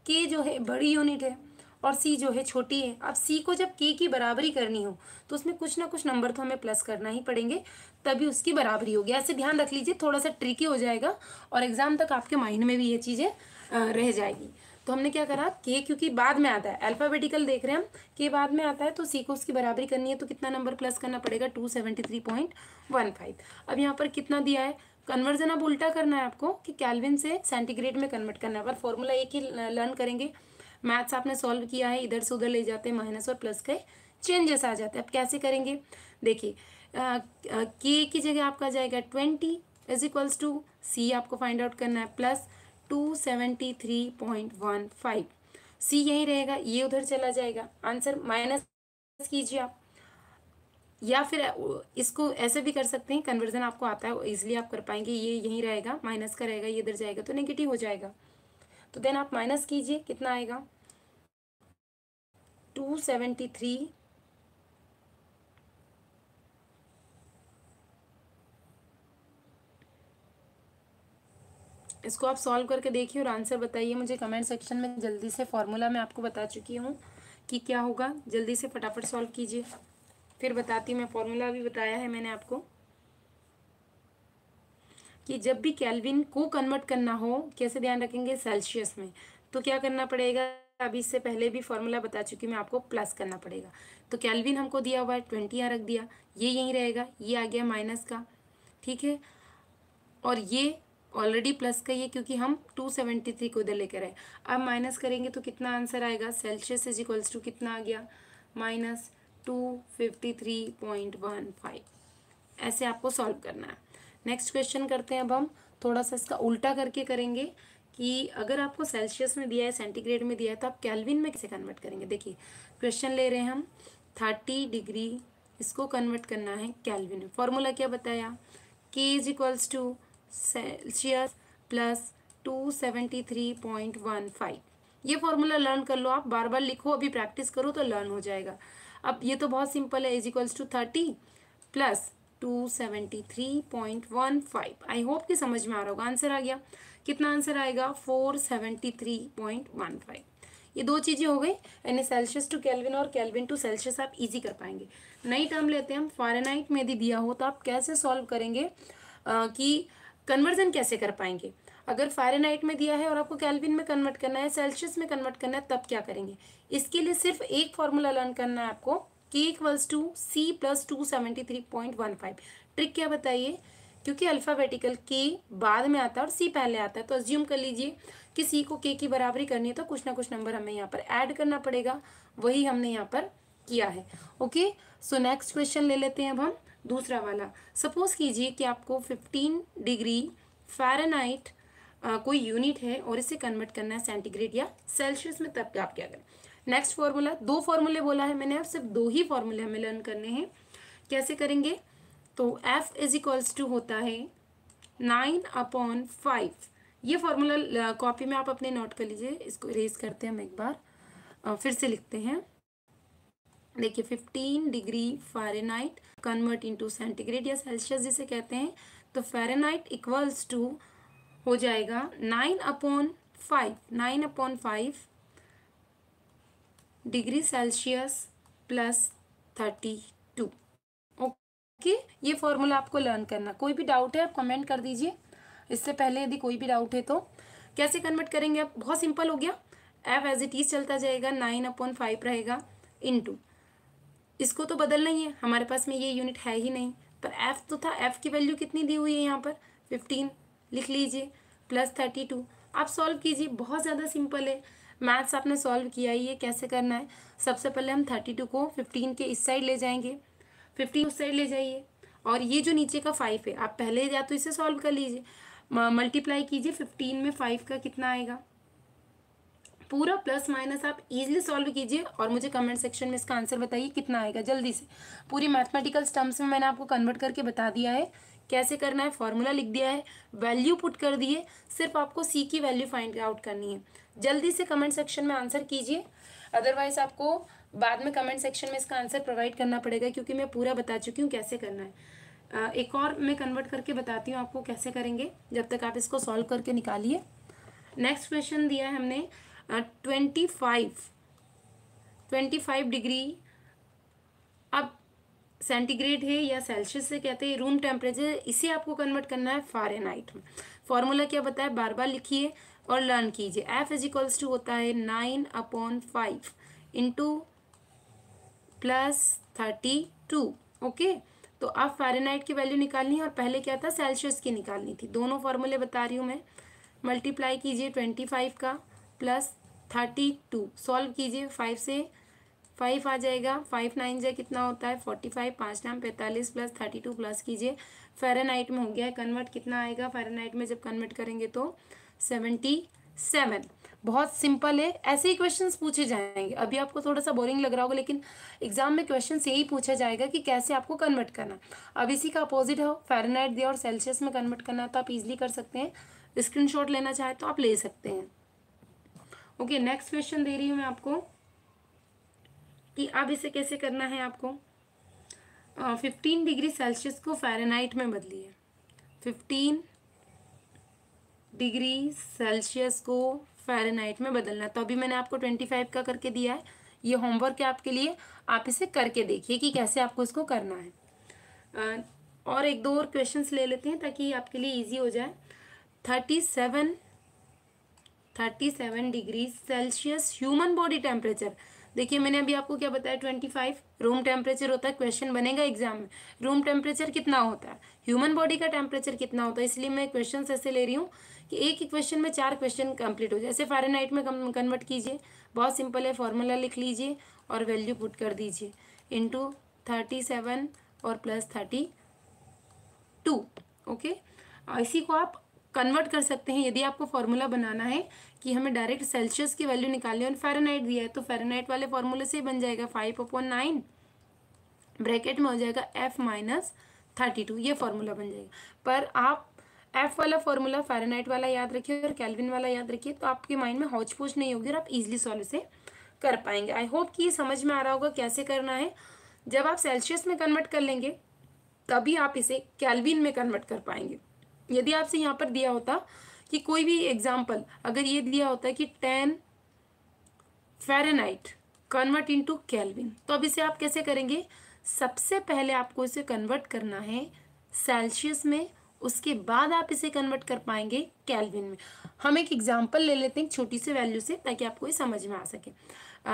के जो है बड़ी यूनिट है और सी जो है छोटी है। अब सी को जब के की बराबरी करनी हो तो उसमें कुछ ना कुछ नंबर तो हमें प्लस करना ही पड़ेंगे, तभी उसकी बराबरी होगी। ऐसे ध्यान रख लीजिए, थोड़ा सा ट्रिकी हो जाएगा और एग्जाम तक आपके माइंड में भी ये चीज़ें रह जाएगी। तो हमने क्या करा, के क्योंकि बाद में आता है, अल्फ़ाबेटिकल देख रहे हैं हम, के बाद में आता है तो सी को उसकी बराबरी करनी है तो कितना नंबर प्लस करना पड़ेगा, 273.15। अब यहाँ पर कितना दिया है, कन्वर्जन अब उल्टा करना है आपको कि केल्विन से सेंटीग्रेड में कन्वर्ट करना है, पर फॉर्मूला एक ही लर्न करेंगे। मैथ्स आपने सॉल्व किया है, इधर से उधर ले जाते हैं, माइनस और प्लस के चेंजेस आ जाते हैं। अब कैसे करेंगे, देखिए के की जगह आपका जाएगा 20 इज इक्वल्स टू सी आपको फाइंड आउट करना है प्लस 273.15, सी यही रहेगा, ये उधर चला जाएगा, आंसर माइनस कीजिए आप, या फिर इसको ऐसे भी कर सकते हैं, कन्वर्जन आपको आता है इसलिए आप कर पाएंगे, ये यहीं रहेगा, माइनस का रहेगा, ये इधर जाएगा तो नेगेटिव हो जाएगा, तो देन आप माइनस कीजिए, कितना आएगा 273, इसको आप सॉल्व करके देखिए और आंसर बताइए मुझे कमेंट सेक्शन में। जल्दी से फॉर्मूला मैं आपको बता चुकी हूँ कि क्या होगा, जल्दी से फटाफट सॉल्व कीजिए, फिर बताती हूँ मैं। फॉर्मूला भी बताया है मैंने आपको कि जब भी केल्विन को कन्वर्ट करना हो कैसे ध्यान रखेंगे, सेल्सियस में, तो क्या करना पड़ेगा, अभी इससे पहले भी फॉर्मूला बता चुकी हूँ मैं आपको, प्लस करना पड़ेगा। तो केल्विन हमको दिया हुआ है 20 यहाँ रख दिया, ये यहीं रहेगा, ये आ गया माइनस का, ठीक है। और ये ऑलरेडी प्लस का ही है क्योंकि हम 273 को इधर लेकर आए। अब माइनस करेंगे तो कितना आंसर आएगा, सेल्सियस इज इक्वल्स टू कितना आ गया, -253.15। ऐसे आपको सॉल्व करना है। नेक्स्ट क्वेश्चन करते हैं अब हम, थोड़ा सा इसका उल्टा करके करेंगे कि अगर आपको सेल्सियस में दिया है, सेंटीग्रेड में दिया है, तो आप केल्विन में कैसे कन्वर्ट करेंगे। देखिए क्वेश्चन ले रहे हैं हम 30 डिग्री, इसको कन्वर्ट करना है केल्विन में। फॉर्मूला क्या बताया, K is equals to Celsius plus 273.15। ये फॉर्मूला लर्न कर लो, आप बार बार लिखो, अभी प्रैक्टिस करो तो लर्न हो जाएगा। अब ये तो बहुत सिंपल है, is equals to 30 plus 273.15। I hope कि समझ में आ रहा होगा। आंसर आ गया, कितना आंसर आएगा, 473.15। ये दो चीज़ें हो गई, यानी सेल्सियस टू केल्विन और केल्विन टू सेल्सियस आप इजी कर पाएंगे। नई टर्म लेते हैं हम, फ़ारेनहाइट में यदि दिया हो तो आप कैसे सॉल्व करेंगे कि कन्वर्जन कैसे कर पाएंगे। अगर फ़ारेनहाइट में दिया है और आपको केल्विन में कन्वर्ट करना है, सेल्सियस में कन्वर्ट करना है, तब क्या करेंगे। इसके लिए सिर्फ एक फॉर्मूला लर्न करना है आपको, K equals to C plus 273.15। Trick क्या बताइए, क्योंकि अल्फ़ाबेटिकल K बाद में आता है और C पहले आता है, तो अज्यूम कर लीजिए कि C को K की बराबरी करनी है, तो कुछ ना कुछ नंबर हमें यहाँ पर ऐड करना पड़ेगा, वही हमने यहाँ पर किया है। ओके, सो नेक्स्ट क्वेश्चन ले लेते हैं अब हम, दूसरा वाला। सपोज कीजिए कि आपको 15 डिग्री फ़ारेनहाइट कोई यूनिट है और इसे कन्वर्ट करना है सेंटीग्रेड या सेल्सियस में, तब आप क्या करें। नेक्स्ट फॉर्मूला, दो फॉर्मूले बोला है मैंने, अब सिर्फ दो ही फॉर्मूले हमें लर्न करने हैं। कैसे करेंगे, तो F इज इक्वल्स टू होता है 9/5। ये फॉर्मूला कॉपी में आप अपने नोट कर लीजिए, इसको इरेज करते हैं हम एक बार, फिर से लिखते हैं। देखिए 15 degree Fahrenheit convert into centigrade या सेल्सियस जिसे कहते हैं, तो फ़ारेनहाइट इक्वल्स टू हो जाएगा 9/5 डिग्री सेल्सियस प्लस 32। ओके, ये फॉर्मूला आपको लर्न करना। कोई भी डाउट है आप कमेंट कर दीजिए, इससे पहले यदि कोई भी डाउट है तो। कैसे कन्वर्ट करेंगे आप, बहुत सिंपल हो गया, F एज इट इज चलता जाएगा, 9/5 रहेगा इनटू, इसको तो बदलना ही है, हमारे पास में ये यूनिट है ही नहीं, पर F तो था, F की वैल्यू कितनी दी हुई है यहाँ पर 15, लिख लीजिए, प्लस 32। आप सॉल्व कीजिए, बहुत ज़्यादा सिंपल है, मैथ्स आपने सॉल्व किया ही है। कैसे करना है, सबसे पहले हम 32 को 15 के इस साइड ले जाएंगे, 15 उस साइड ले जाइए, और ये जो नीचे का 5 है आप पहले या तो इसे सॉल्व कर लीजिए, मल्टीप्लाई कीजिए 15 में 5 का कितना आएगा, पूरा प्लस माइनस आप इजीली सॉल्व कीजिए और मुझे कमेंट सेक्शन में इसका आंसर बताइए कितना आएगा जल्दी से। पूरी मैथमेटिकल टर्म्स में मैंने आपको कन्वर्ट करके बता दिया है कैसे करना है, फॉर्मूला लिख दिया है, वैल्यू पुट कर दिए, सिर्फ आपको सी की वैल्यू फाइंड आउट करनी है। जल्दी से कमेंट सेक्शन में आंसर कीजिए, अदरवाइज आपको बाद में कमेंट सेक्शन में इसका आंसर प्रोवाइड करना पड़ेगा, क्योंकि मैं पूरा बता चुकी हूँ कैसे करना है। एक और मैं कन्वर्ट करके बताती हूँ आपको कैसे करेंगे, जब तक आप इसको सॉल्व करके निकालिए। नेक्स्ट क्वेश्चन दिया है हमने 25 डिग्री, अब सेंटीग्रेड है या सेल्सियस से कहते हैं रूम टेम्परेचर, इसे आपको कन्वर्ट करना है फ़ारेनहाइट में। फॉर्मूला क्या बताया, बार बार लिखिए और लर्न कीजिए। F इज इक्वल्स टू होता है 9/5 इंटू प्लस 32। ओके, तो अब फ़ारेनहाइट की वैल्यू निकालनी है और पहले क्या था, सेल्सियस की निकालनी थी। दोनों फॉर्मूले बता रही हूँ मैं, मल्टीप्लाई कीजिए 25 का प्लस 32, सॉल्व कीजिए, 5 से 5 आ जाएगा, 5 9 जा कितना होता है 45, 5 9 45 प्लस 32 प्लस कीजिए, फ़ारेनहाइट में हो गया है कन्वर्ट, कितना आएगा फ़ारेनहाइट में जब कन्वर्ट करेंगे तो 77। बहुत सिंपल है, ऐसे ही क्वेश्चंस पूछे जाएंगे। अभी आपको थोड़ा सा बोरिंग लग रहा होगा, लेकिन एग्जाम में क्वेश्चन यही पूछा जाएगा कि कैसे आपको कन्वर्ट करना। अब इसी का अपोजिट हो, फ़ारेनहाइट दिया और सेल्सियस में कन्वर्ट करना है तो आप इजीली कर सकते हैं, स्क्रीनशॉट लेना चाहे तो आप ले सकते हैं। ओके, नेक्स्ट क्वेश्चन दे रही हूँ मैं आपको कि अब इसे कैसे करना है आपको। 15 डिग्री सेल्सियस को फ़ारेनहाइट में बदलिए, 15 डिग्री सेल्सियस को फ़ारेनहाइट में बदलना। तो अभी मैंने आपको 25 का करके दिया है, ये होमवर्क है आपके लिए, आप इसे करके देखिए कि कैसे आपको इसको करना है। और एक दो और क्वेश्चंस ले लेते हैं ताकि आपके लिए इजी हो जाए। 37 degree Celsius human body temperature. देखिए मैंने अभी आपको क्या बताया, 25 रूम टेम्परेचर होता है। क्वेश्चन बनेगा एग्जाम में, रूम टेम्परेचर कितना होता है, ह्यूमन बॉडी का टेम्परेचर कितना होता है। इसलिए मैं क्वेश्चन ऐसे ले रही हूँ कि एक ही क्वेश्चन में 4 क्वेश्चन कंप्लीट हो जाए। ऐसे फ़ारेनहाइट में कन्वर्ट कीजिए, बहुत सिंपल है, फॉर्मूला लिख लीजिए और वैल्यू पुट कर दीजिए इंटू 37 और प्लस 32। ओके, इसी को आप कन्वर्ट कर सकते हैं यदि आपको फॉर्मूला बनाना है कि हमें डायरेक्ट सेल्सियस की वैल्यू निकालनी है और फ़ारेनहाइट दिया है, तो फ़ारेनहाइट वाले फॉर्मूले से ही बन जाएगा 5/9 ब्रैकेट में हो जाएगा F-32, ये फॉर्मूला बन जाएगा। पर आप F वाला फॉर्मूला फ़ारेनहाइट वाला याद रखिए और केल्विन वाला याद रखिए, तो आपके माइंड में हौच पौच नहीं होगी और आप इजीली सॉल्व से कर पाएंगे। आई होप कि ये समझ में आ रहा होगा कैसे करना है। जब आप सेल्सियस में कन्वर्ट कर लेंगे तभी आप इसे केल्विन में कन्वर्ट कर पाएंगे। यदि आपसे यहाँ पर दिया होता कि कोई भी एग्जाम्पल, अगर ये दिया होता है कि 10 फ़ारेनहाइट कन्वर्ट इनटू केल्विन, तो अब इसे आप कैसे करेंगे? सबसे पहले आपको इसे कन्वर्ट करना है सेल्सियस में, उसके बाद आप इसे कन्वर्ट कर पाएंगे केल्विन में। हम एक एग्जाम्पल ले लेते हैं छोटी सी वैल्यू से, ताकि आपको ये समझ में आ सके।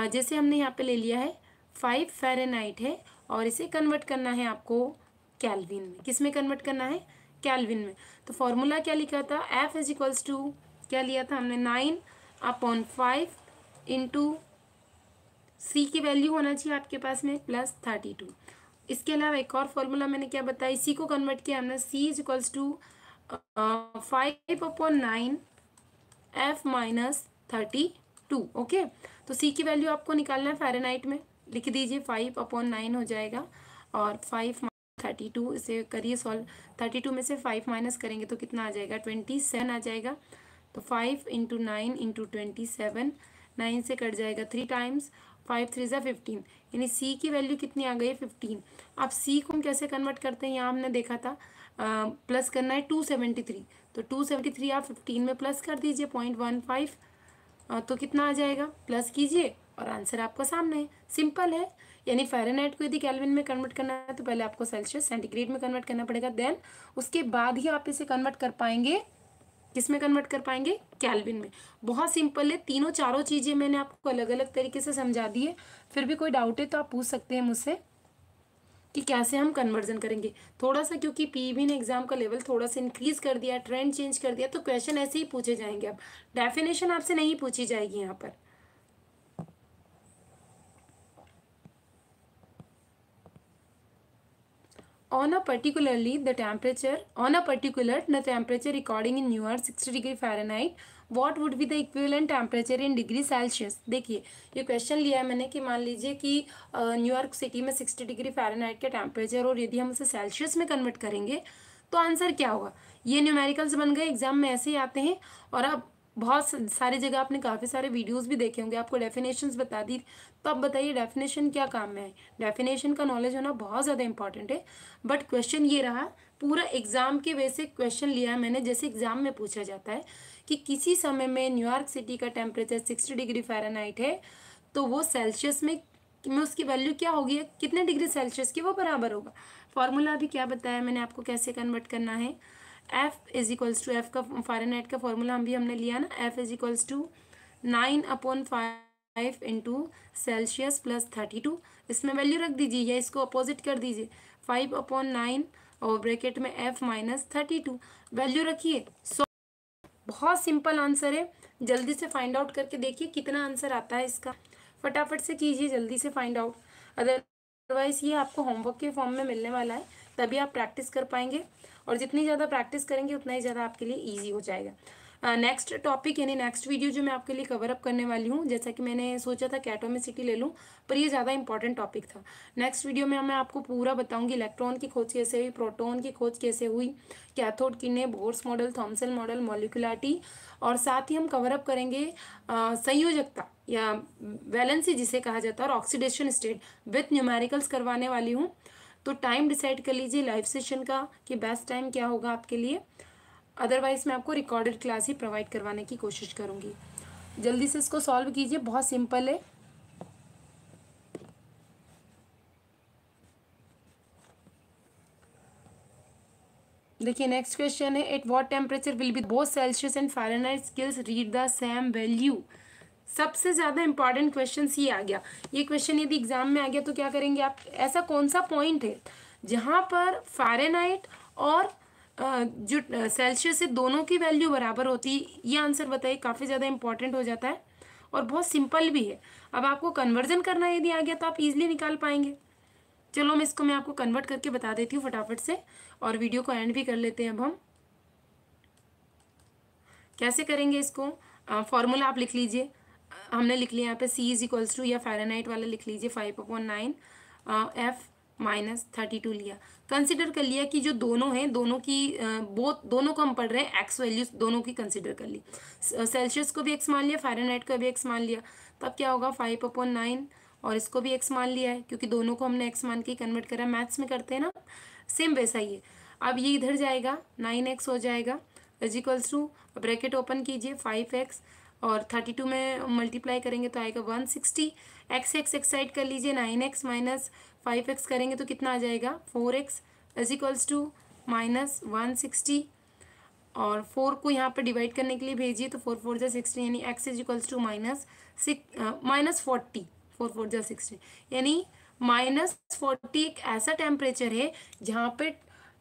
जैसे हमने यहाँ पे ले लिया है 5 फ़ारेनहाइट है और इसे कन्वर्ट करना है आपको केल्विन में। किस में कन्वर्ट करना है? केल्विन में। तो फॉर्मूला क्या लिखा था? F इज इक्वल्स टू, क्या लिया था हमने, 9/5 इंटू C की वैल्यू होना चाहिए आपके पास में प्लस 32। इसके अलावा एक और फॉर्मूला मैंने क्या बताया, इसी को कन्वर्ट किया हमने, C is equals to 5/9 F-32। Okay, तो C की वैल्यू आपको निकालना है फ़ारेनहाइट में, लिख दीजिए 5/9 हो जाएगा और 5/32, इसे करिए सॉल्व। 32 में से 5 माइनस करेंगे तो कितना आ जाएगा? 27 आ जाएगा। तो 5 इंटू 9 इंटू 27, 9 से कट जाएगा 3 टाइम्स, 5 3 ज़ा 15, यानी C की वैल्यू कितनी आ गई है? 15। अब C को हम कैसे कन्वर्ट करते हैं, यहाँ हमने देखा था प्लस करना है 273, तो 273 आप 15 में प्लस कर दीजिए 0.15, तो कितना आ जाएगा? प्लस कीजिए और आंसर आपका सामने है, सिंपल है। यानी फ़ारेनहाइट को यदि केल्विन में कन्वर्ट करना है तो पहले आपको सेल्सियस सेंटीग्रेड में कन्वर्ट करना पड़ेगा, देन उसके बाद ही आप इसे कन्वर्ट कर पाएंगे, किस में कन्वर्ट कर पाएंगे? केल्विन में। बहुत सिंपल है, तीनों चारों चीज़ें मैंने आपको अलग अलग तरीके से समझा दी है। फिर भी कोई डाउट है तो आप पूछ सकते हैं मुझसे कि कैसे हम कन्वर्जन करेंगे। थोड़ा सा क्योंकि पीईबी ने एग्जाम का लेवल थोड़ा सा इंक्रीज कर दिया, ट्रेंड चेंज कर दिया, तो क्वेश्चन ऐसे ही पूछे जाएंगे। अब डेफिनेशन आपसे नहीं पूछी जाएगी यहाँ पर। On a temperature recording in New York 60 degree Fahrenheit, what would be the equivalent temperature in degree Celsius? देखिए ये क्वेश्चन लिया है मैंने कि मान लीजिए कि न्यूयॉर्क सिटी में 60 डिग्री फ़ारेनहाइट का टेम्परेचर, और यदि हम उसे सेल्सियस में कन्वर्ट करेंगे तो आंसर क्या होगा? ये न्यूमेरिकल्स बन गए, एग्जाम में ऐसे ही आते हैं। और अब बहुत सारी जगह आपने काफ़ी सारे वीडियोस भी देखे होंगे, आपको डेफिनेशंस बता दी, तो अब बताइए डेफिनेशन क्या काम में है? डेफिनेशन का नॉलेज होना बहुत ज़्यादा इंपॉर्टेंट है। बट क्वेश्चन ये रहा, पूरा एग्जाम के वैसे क्वेश्चन लिया है मैंने, जैसे एग्जाम में पूछा जाता है कि किसी समय में न्यूयॉर्क सिटी का टेम्परेचर 60 डिग्री फ़ारेनहाइट है, तो वो सेल्सियस में उसकी वैल्यू क्या होगी, कितने डिग्री सेल्सियस की वो बराबर होगा। फॉर्मूला अभी क्या बताया मैंने आपको कैसे कन्वर्ट करना है। F is equals to, F का फ़ारेनहाइट का फॉर्मूला हम भी हमने लिया ना, F is equals to 9/5 into Celsius plus 32, इसमें वैल्यू रख दीजिए या इसको अपोजिट कर दीजिए, 5/9 और ब्रैकेट में F-32, वैल्यू रखिए। सो बहुत सिंपल आंसर है, जल्दी से फाइंड आउट करके देखिए कितना आंसर आता है इसका, फटाफट से कीजिए, जल्दी से फाइंड आउट। अदरवाइज ये आपको होमवर्क के फॉर्म में मिलने वाला है, तभी आप प्रैक्टिस कर पाएंगे, और जितनी ज़्यादा प्रैक्टिस करेंगे उतना ही ज़्यादा आपके लिए ईजी हो जाएगा। नेक्स्ट टॉपिक यानी नेक्स्ट वीडियो जो मैं आपके लिए कवर अप करने वाली हूँ, जैसा कि मैंने सोचा था कैटोमिसिटी ले लूँ, पर ये ज़्यादा इंपॉर्टेंट टॉपिक था। नेक्स्ट वीडियो में मैं आपको पूरा बताऊँगी इलेक्ट्रॉन की खोज कैसे हुई, प्रोटॉन की खोज कैसे हुई, कैथोड किरणें, बोर्स मॉडल, थॉमसन मॉडल, मॉलिक्युलरिटी, और साथ ही हम कवर अप करेंगे संयोजकता या वैलेंसी जिसे कहा जाता है, और ऑक्सीडेशन स्टेट विथ न्यूमेरिकल्स करवाने वाली हूँ। तो टाइम डिसाइड कर लीजिए लाइव सेशन का कि बेस्ट टाइम क्या होगा आपके लिए, अदरवाइज मैं आपको रिकॉर्डेड क्लास ही प्रोवाइड करवाने की कोशिश करूँगी। जल्दी से इसको सॉल्व कीजिए, बहुत सिंपल है। देखिए नेक्स्ट क्वेश्चन है, at what temperature will be both Celsius and Fahrenheit scales read the same value. सबसे ज़्यादा इंपॉर्टेंट क्वेश्चन ये आ गया। ये क्वेश्चन यदि एग्जाम में आ गया तो क्या करेंगे आप, ऐसा कौन सा पॉइंट है जहाँ पर फ़ारेनहाइट और जो सेल्सियस है दोनों की वैल्यू बराबर होती है, ये आंसर बताइए। काफ़ी ज़्यादा इंपॉर्टेंट हो जाता है और बहुत सिंपल भी है। अब आपको कन्वर्जन करना यदि आ गया तो आप इजीली निकाल पाएंगे। चलो मैं आपको कन्वर्ट करके बता देती हूँ फटाफट से, और वीडियो को एंड भी कर लेते हैं। अब हम कैसे करेंगे इसको, फॉर्मूला आप लिख लीजिए। हमने लिख लिया यहाँ पे C इज इक्वल्स टू, या फ़ारेनहाइट वाला लिख लीजिए 5/9 F -32 लिया। कंसिडर कर लिया कि जो दोनों हैं दोनों की बोथ दोनों को हम पढ़ रहे हैं, एक्स वैल्यूज दोनों की कंसिडर कर ली। सेल्सियस को भी एक्स मान लिया, फ़ारेनहाइट को भी एक्स मान लिया। तब क्या होगा 5/9, और इसको भी एक्स मान लिया है क्योंकि दोनों को हमने एक्स मान के कन्वर्ट करा। मैथ्स में करते हैं ना, सेम वैसा ही है। अब ये इधर जाएगा 9x हो जाएगा is equals to, bracket open कीजिए 5x और 32 में मल्टीप्लाई करेंगे तो आएगा 160। एक्स एक्स साइड कर लीजिए, 9x माइनस 5x करेंगे तो कितना आ जाएगा 4x इज इक्वल्स टू -160, और 4 को यहाँ पर डिवाइड करने के लिए भेजिए तो 4 4 जा 60, यानी x इज इक्वल्स टू -40, 4 4 जा 60, यानी -40 एक ऐसा टेम्परेचर है जहाँ पे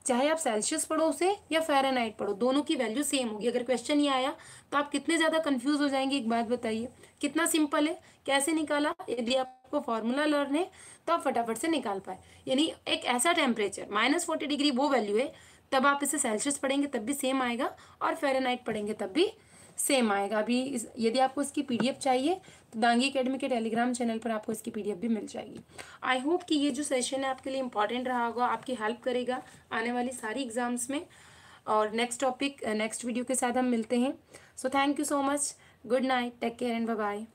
चाहे आप सेल्सियस पढ़ो उसे या फ़ारेनहाइट पढ़ो, दोनों की वैल्यू सेम होगी। अगर क्वेश्चन ये आया तो आप कितने ज़्यादा कंफ्यूज हो जाएंगे, एक बात बताइए। कितना सिंपल है, कैसे निकाला। यदि आपको फॉर्मूला लर्न है तो आप फटाफट से निकाल पाए। यानी एक ऐसा टेम्परेचर -40 डिग्री वो वैल्यू है, तब आप इसे सेल्सियस पढ़ेंगे तब भी सेम आएगा, और फ़ारेनहाइट पढ़ेंगे तब भी सेम आएगा। अभी यदि आपको इसकी पीडीएफ चाहिए तो दांगी एकेडमी के टेलीग्राम चैनल पर आपको इसकी पीडीएफ भी मिल जाएगी। आई होप कि ये जो सेशन है आपके लिए इंपॉर्टेंट रहा होगा, आपकी हेल्प करेगा आने वाली सारी एग्जाम्स में। और नेक्स्ट टॉपिक नेक्स्ट वीडियो के साथ हम मिलते हैं। So thank you so much, good night, take care and bye bye.